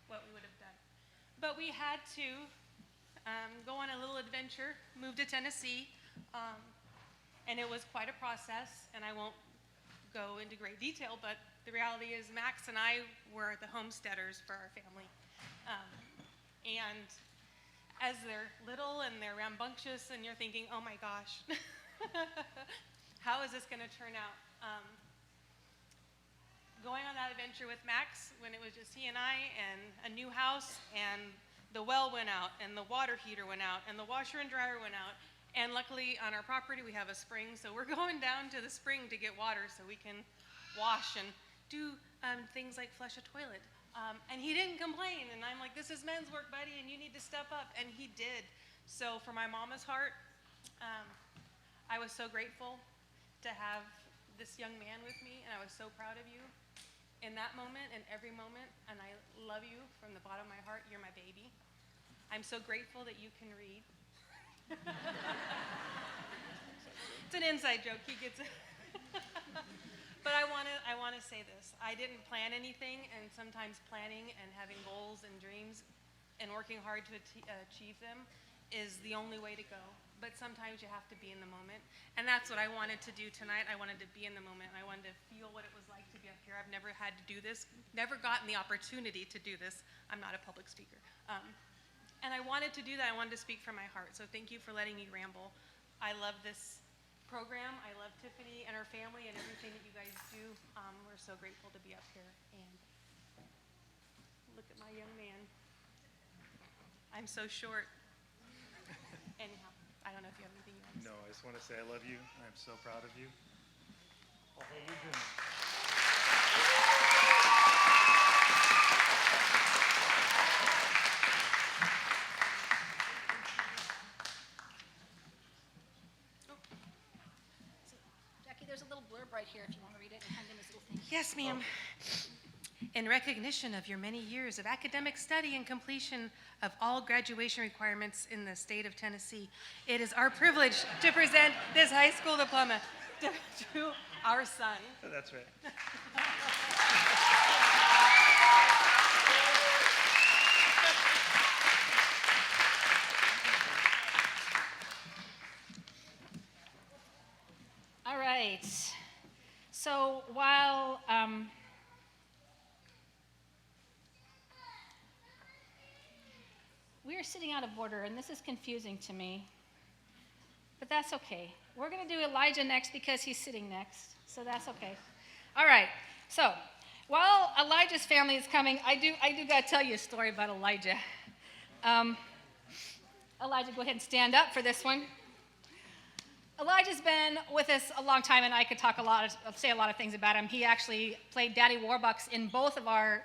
what we would have done. But we had to go on a little adventure, move to Tennessee, and it was quite a process, and I won't go into great detail, but the reality is Max and I were the homesteaders for our family. And as they're little and they're rambunctious and you're thinking, oh my gosh, how is this going to turn out? Going on that adventure with Max when it was just he and I and a new house, and the well went out and the water heater went out and the washer and dryer went out, and luckily on our property we have a spring, so we're going down to the spring to get water so we can wash and do things like flush a toilet. And he didn't complain, and I'm like, this is men's work, buddy, and you need to step up, and he did. So for my mama's heart, I was so grateful to have this young man with me, and I was so proud of you in that moment and every moment, and I love you from the bottom of my heart. You're my baby. I'm so grateful that you can read. It's an inside joke. He gets it. But I want to say this. I didn't plan anything, and sometimes planning and having goals and dreams and working hard to achieve them is the only way to go. But sometimes you have to be in the moment. And that's what I wanted to do tonight. I wanted to be in the moment. I wanted to feel what it was like to be up here. I've never had to do this, never gotten the opportunity to do this. I'm not a public speaker. And I wanted to do that. I wanted to speak from my heart. So thank you for letting me ramble. I love this program. I love Tiffany and her family and everything that you guys do. We're so grateful to be up here. And look at my young man. I'm so short. Anyhow, I don't know if you have anything you want to say. No, I just want to say I love you. I'm so proud of you. All that you're doing. Jackie, there's a little blurb right here if you want to read it and hand him his little thing. Yes, ma'am. In recognition of your many years of academic study and completion of all graduation requirements in the state of Tennessee, it is our privilege to present this high school diploma to our son. That's right. All right. So while we are sitting out of order, and this is confusing to me, but that's okay. We're going to do Elijah next because he's sitting next, so that's okay. All right. So While Elijah's family is coming, I do got to tell you a story about Elijah. Elijah, go ahead and stand up for this one. Elijah's been with us a long time, and I could say a lot of things about him. He actually played Daddy Warbucks in both of our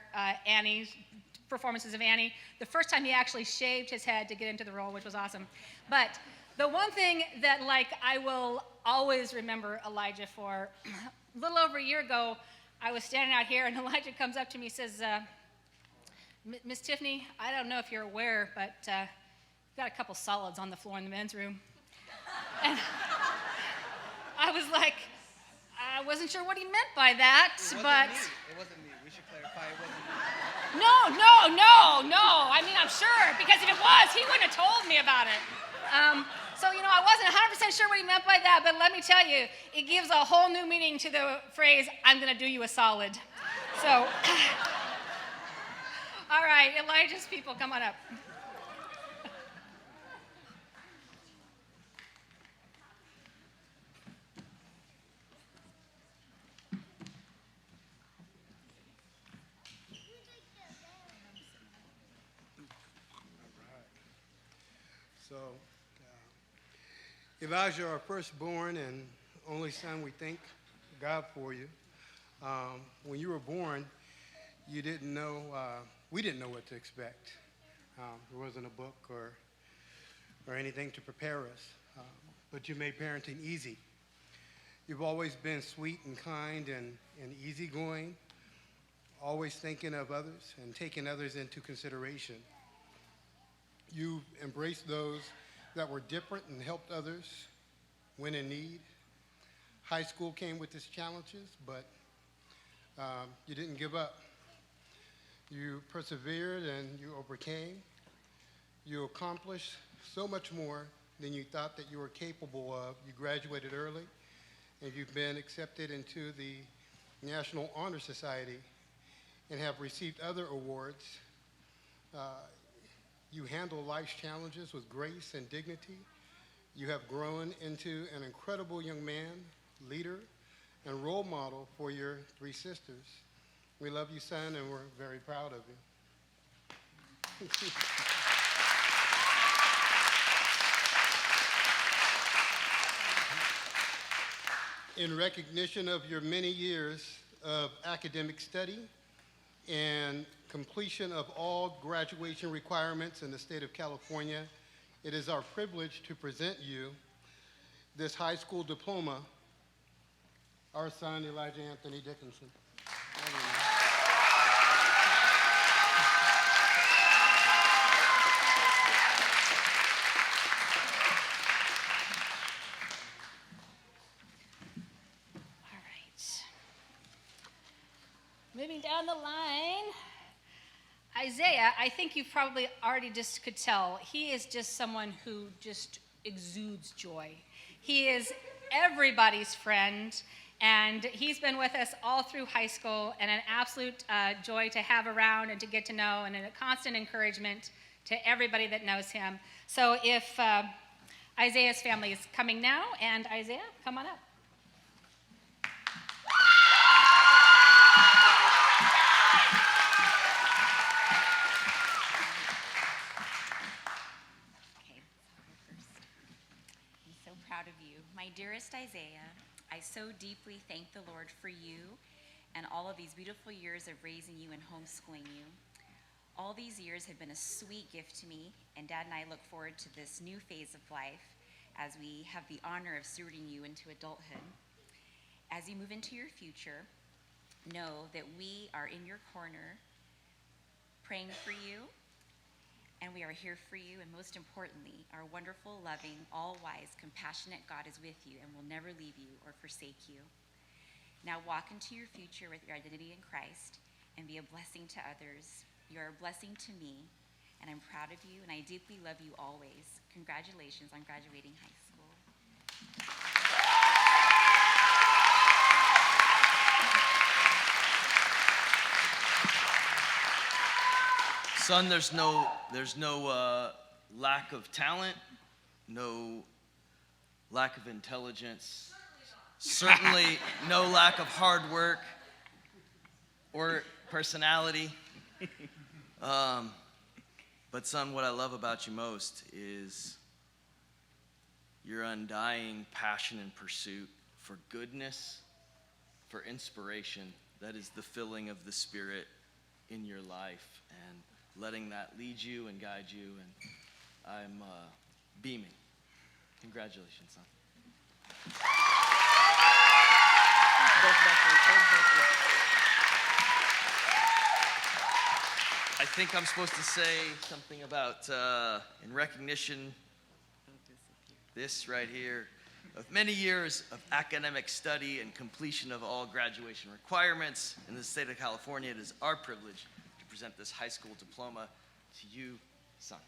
performances of Annie. The first time he actually shaved his head to get into the role, which was awesome. But the one thing that I will always remember Elijah for, a little over a year ago, I was standing out here, and Elijah comes up to me and says, Miss Tiffany, I don't know if you're aware, but we've got a couple solids on the floor in the men's room. And I was like, I wasn't sure what he meant by that, It wasn't me. We should clarify it wasn't me. No. I mean, I'm sure, because if it was, he wouldn't have told me about it. So, I wasn't 100% sure what he meant by that, but let me tell you, it gives a whole new meaning to the phrase, I'm going to do you a solid. So, all right, Elijah's people, come on up. So, Elijah, our firstborn and only son, we thank God for you. When you were born, you didn't know, we didn't know what to expect. There wasn't a book or anything to prepare us, but you made parenting easy. You've always been sweet and kind and easygoing, always thinking of others and taking others into consideration. You embraced those that were different and helped others when in need. High school came with its challenges, but you didn't give up. You persevered and you overcame. You accomplished so much more than you thought that you were capable of. You graduated early, and you've been accepted into the National Honor Society and have received other awards. You handle life's challenges with grace and dignity. You have grown into an incredible young man, leader, and role model for your three sisters. We love you, son, and we're very proud of you. In recognition of your many years of academic study and completion of all graduation requirements in the state of California, it is our privilege to present you this high school diploma, our son, Elijah Anthony Dickinson. All right. Moving down the line, Isaiah, I think you probably already just could tell, he is just someone who just exudes joy. He is everybody's friend, and he's been with us all through high school, and an absolute joy to have around and to get to know, and a constant encouragement to everybody that knows him. So if Isaiah's family is coming now, and Isaiah, come on up. Proud of you. My dearest Isaiah, I so deeply thank the Lord for you and all of these beautiful years of raising you and homeschooling you. All these years have been a sweet gift to me, and Dad and I look forward to this new phase of life as we have the honor of stewarding you into adulthood. As you move into your future, know that we are in your corner praying for you, and we are here for you, and most importantly, our wonderful, loving, all-wise, compassionate God is with you and will never leave you or forsake you. Now walk into your future with your identity in Christ and be a blessing to others. You are a blessing to me, and I'm proud of you, and I deeply love you always. Congratulations on graduating high school. Son, there's no lack of talent, no lack of intelligence, certainly no lack of hard work. or personality. But son, what I love about you most is your undying passion and pursuit for goodness, for inspiration. That is the filling of the Spirit in your life, and letting that lead you and guide you. And I'm beaming. Congratulations, son. I think I'm supposed to say something about, in recognition, this right here, of many years of academic study and completion of all graduation requirements in the state of California, it is our privilege to present this high school diploma to you, son.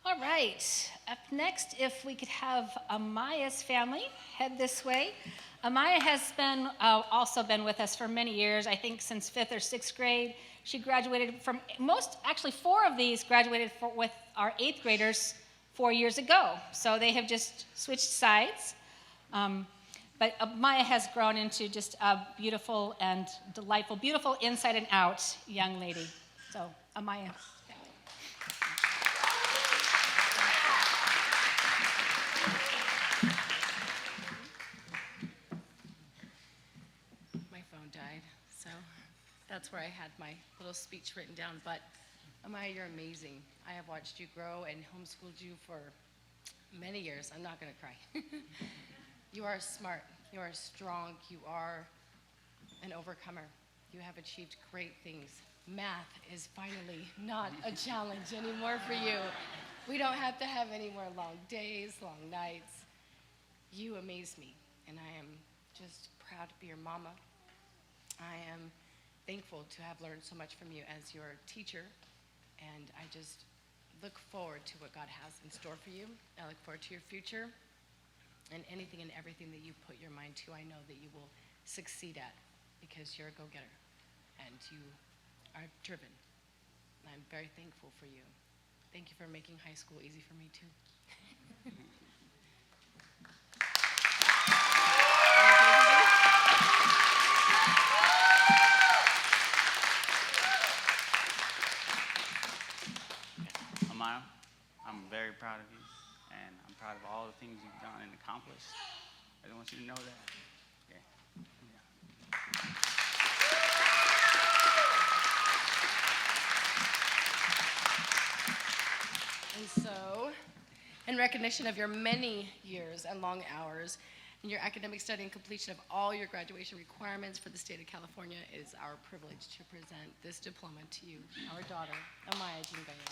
All right, up next, if we could have Amaya's family head this way. Amaya has been also been with us for many years, I think since 5th or 6th grade. She graduated from actually 4 of these graduated with our 8th graders 4 years ago. So they have just switched sides. But Amaya has grown into just a beautiful and delightful, beautiful inside and out young lady. So Amaya. My phone died, so that's where I had my little speech written down. But Amaya, you're amazing. I have watched you grow and homeschooled you for many years. I'm not going to cry. You are smart. You are strong. You are an overcomer. You have achieved great things. Math is finally not a challenge anymore for you. We don't have to have any more long days, long nights. You amaze me, and I am just proud to be your mama. I am thankful to have learned so much from you as your teacher, and I just look forward to what God has in store for you. I look forward to your future, and anything and everything that you put your mind to, I know that you will succeed at, because you're a go-getter, and you are driven. And I'm very thankful for you. Thank you for making high school easy for me, too. Amaya, I'm very proud of you, and I'm proud of all the things you've done and accomplished. I just want you to know that. Yeah. And so, in recognition of your many years and long hours, and your academic study and completion of all your graduation requirements for the state of California, it is our privilege to present this diploma to you, our daughter, Amaya Jean Gallegos.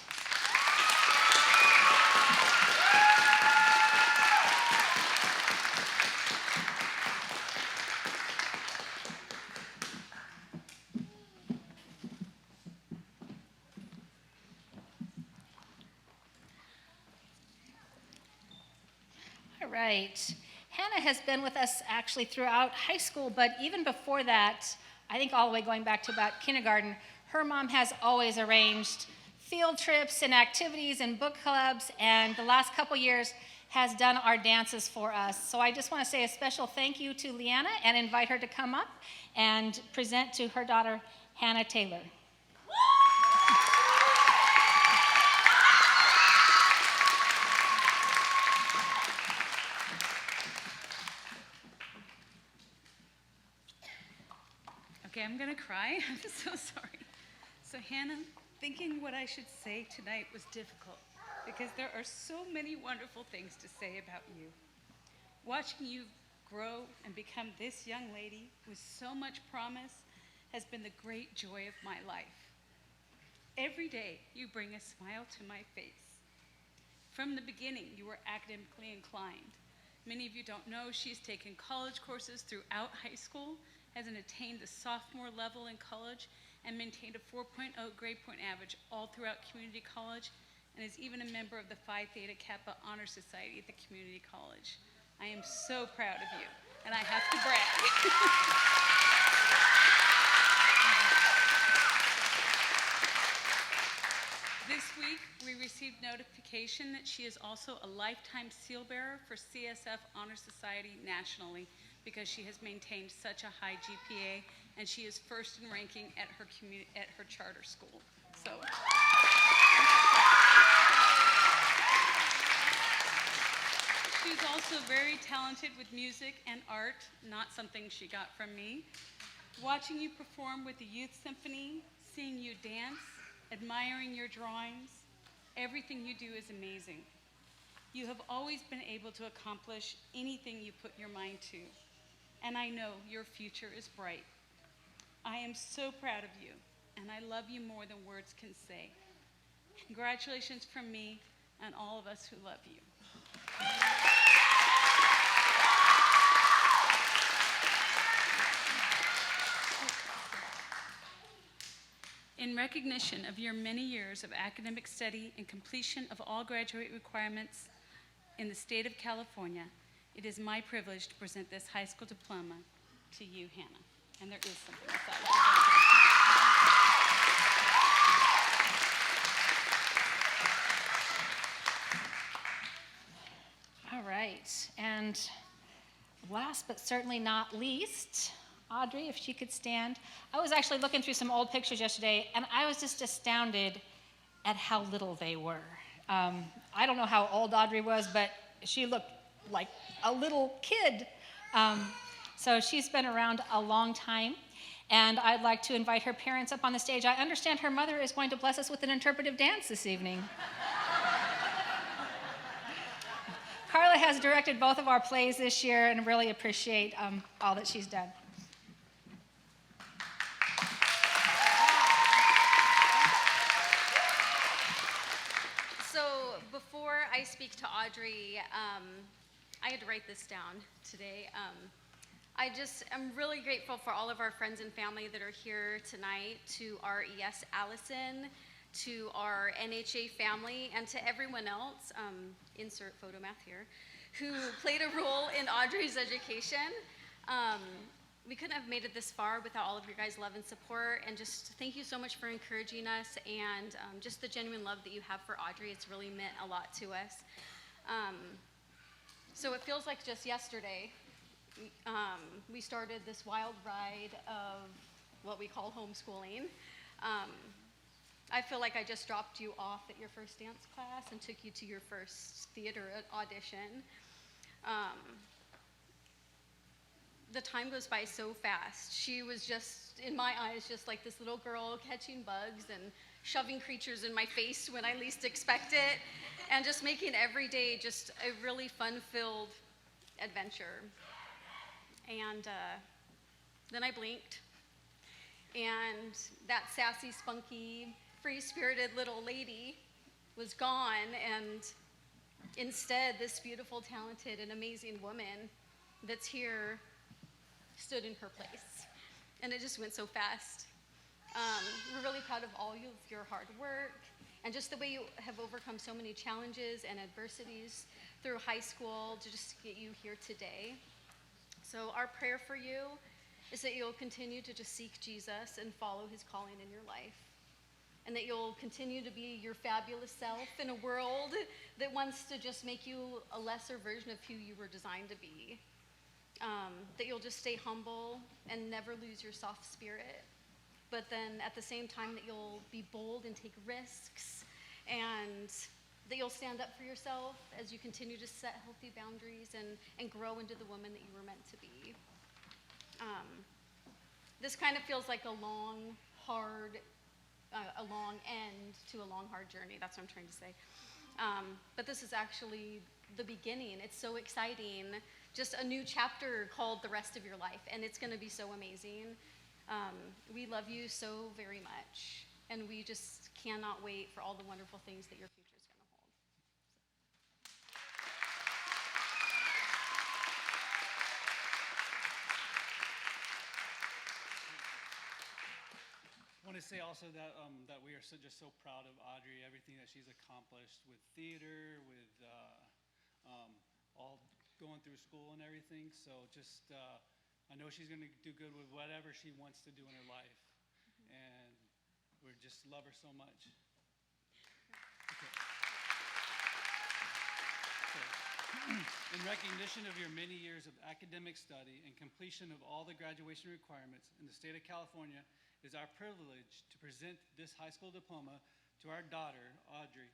All right. Hannah has been with us actually throughout high school, but even before that, I think all the way going back to about kindergarten, her mom has always arranged field trips and activities and book clubs, and the last couple years has done our dances for us. So I just want to say a special thank you to Leanna and invite her to come up and present to her daughter, Hannah Taylor. Okay, I'm gonna cry. I'm so sorry. So Hannah, thinking what I should say tonight was difficult because there are so many wonderful things to say about you. Watching you grow and become this young lady with so much promise has been the great joy of my life. Every day you bring a smile to my face. From the beginning, you were academically inclined. Many of you don't know she's taken college courses throughout high school, hasn't attained the sophomore level in college, and maintained a 4.0 grade point average all throughout community college, and is even a member of the Phi Theta Kappa Honor Society at the community college. I am so proud of you, and I have to brag. This week, we received notification that she is also a lifetime seal bearer for CSF Honor Society nationally because she has maintained such a high GPA, and she is first in ranking at her charter school. So. She's also very talented with music and art, not something she got from me. Watching you perform with the Youth Symphony, seeing you dance, admiring your drawings, everything you do is amazing. You have always been able to accomplish anything you put your mind to, and I know your future is bright. I am so proud of you, and I love you more than words can say. Congratulations from me and all of us who love you. In recognition of your many years of academic study and completion of all graduate requirements in the state of California, it is my privilege to present this high school diploma to you, Hannah. And there is something inside. All right, and last but certainly not least, Audrey, if she could stand. I was actually looking through some old pictures yesterday, and I was just astounded at how little they were. I don't know how old Audrey was, but she looked like a little kid. So she's been around a long time, and I'd like to invite her parents up on the stage. I understand her mother is going to bless us with an interpretive dance this evening. Carla has directed both of our plays this year, and really appreciate all that she's done. So before I speak to Audrey, I had to write this down today. I'm really grateful for all of our friends and family that are here tonight, to our ES Allison, to our NHA family, and to everyone else, insert photo math here, who played a role in Audrey's education. We couldn't have made it this far without all of your guys' love and support, and just thank you so much for encouraging us, and just the genuine love that you have for Audrey. It's really meant a lot to us. So it feels like just yesterday, we started this wild ride of what we call homeschooling. I feel like I just dropped you off at your first dance class and took you to your first theater audition. The time goes by so fast. She was just, in my eyes, just like this little girl catching bugs and shoving creatures in my face when I least expect it, and just making every day just a really fun-filled adventure. And then I blinked, and that sassy, spunky, free-spirited little lady was gone, and instead this beautiful, talented, and amazing woman that's here stood in her place. And it just went so fast. We're really proud of all of your hard work, and just the way you have overcome so many challenges and adversities through high school to just get you here today. So our prayer for you is that you'll continue to just seek Jesus and follow his calling in your life, and that you'll continue to be your fabulous self in a world that wants to just make you a lesser version of who you were designed to be. That you'll just stay humble and never lose your soft spirit, but then at the same time that you'll be bold and take risks, and that you'll stand up for yourself as you continue to set healthy boundaries and grow into the woman that you were meant to be. This kind of feels like a long, hard, a long end to a long, hard journey. That's what I'm trying to say. But this is actually the beginning. It's so exciting. Just a new chapter called the rest of your life, and it's going to be so amazing. We love you so very much, and we just cannot wait for all the wonderful things that your future is going to hold. I want to say also that that we are just so proud of Audrey, everything that she's accomplished with theater, with all going through school and everything. So just, I know she's going to do good with whatever she wants to do in her life. And we just love her so much. In recognition of your many years of academic study and completion of all the graduation requirements in the state of California, it is our privilege to present this high school diploma to our daughter, Audrey.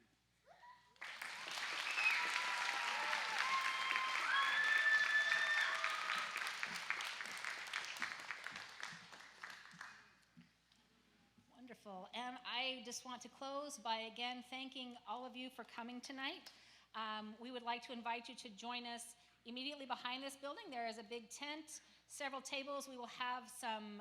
Wonderful. And I just want to close by again thanking all of you for coming tonight. We would like to invite you to join us immediately behind this building. There is a big tent, several tables. We will have some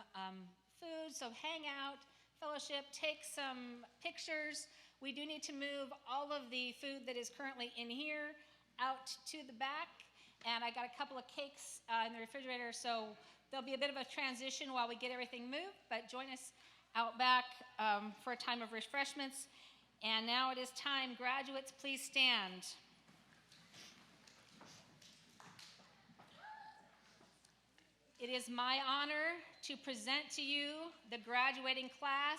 food, so hang out, fellowship, take some pictures. We do need to move all of the food that is currently in here out to the back. And I got a couple of cakes in the refrigerator, so there'll be a bit of a transition while we get everything moved, but join us out back for a time of refreshments. And now it is time. Graduates, please stand. It is my honor to present to you the graduating class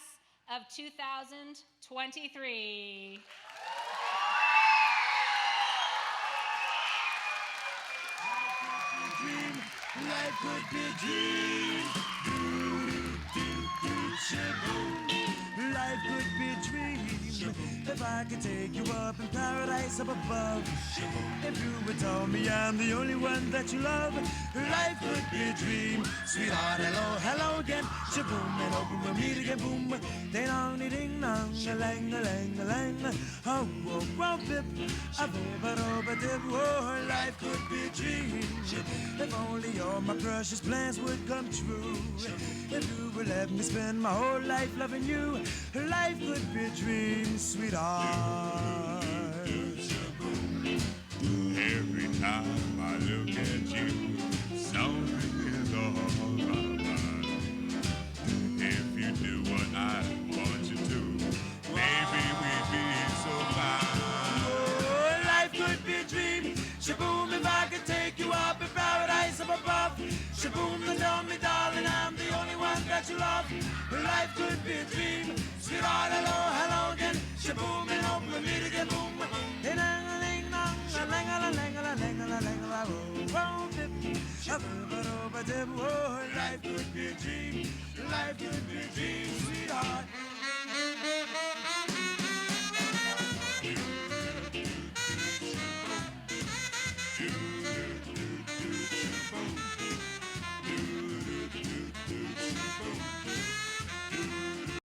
of 2023. Life could be a dream. Life could be a dream. If I could take you up in paradise up above. If you would tell me I'm the only one that you love. Life could be a dream. Sweetheart, hello, hello again. Shaboom, and open we'll meet again. Boom, ding dong, ding dong, a lang, a lang, a lang. Oh, oh, oh, bip, a bip, a dip, a dip. Oh, life could be a dream. If only all my precious plans would come true. If you would let me spend my whole life loving you. Life could be a dream, sweetheart. Every time I look at you, something is all my mind. If you do what I want you to, maybe we'd be so fine. Oh, life could be a dream. Shaboom, if I could take you up in paradise up above. Shaboom, and tell me, darling, I'm the only one that you love. Life could be a dream. Sweetheart, hello, hello again. Shaboom, and hope we'll meet again. Boom, oh, life could be a dream. Life could be a dream, sweetheart.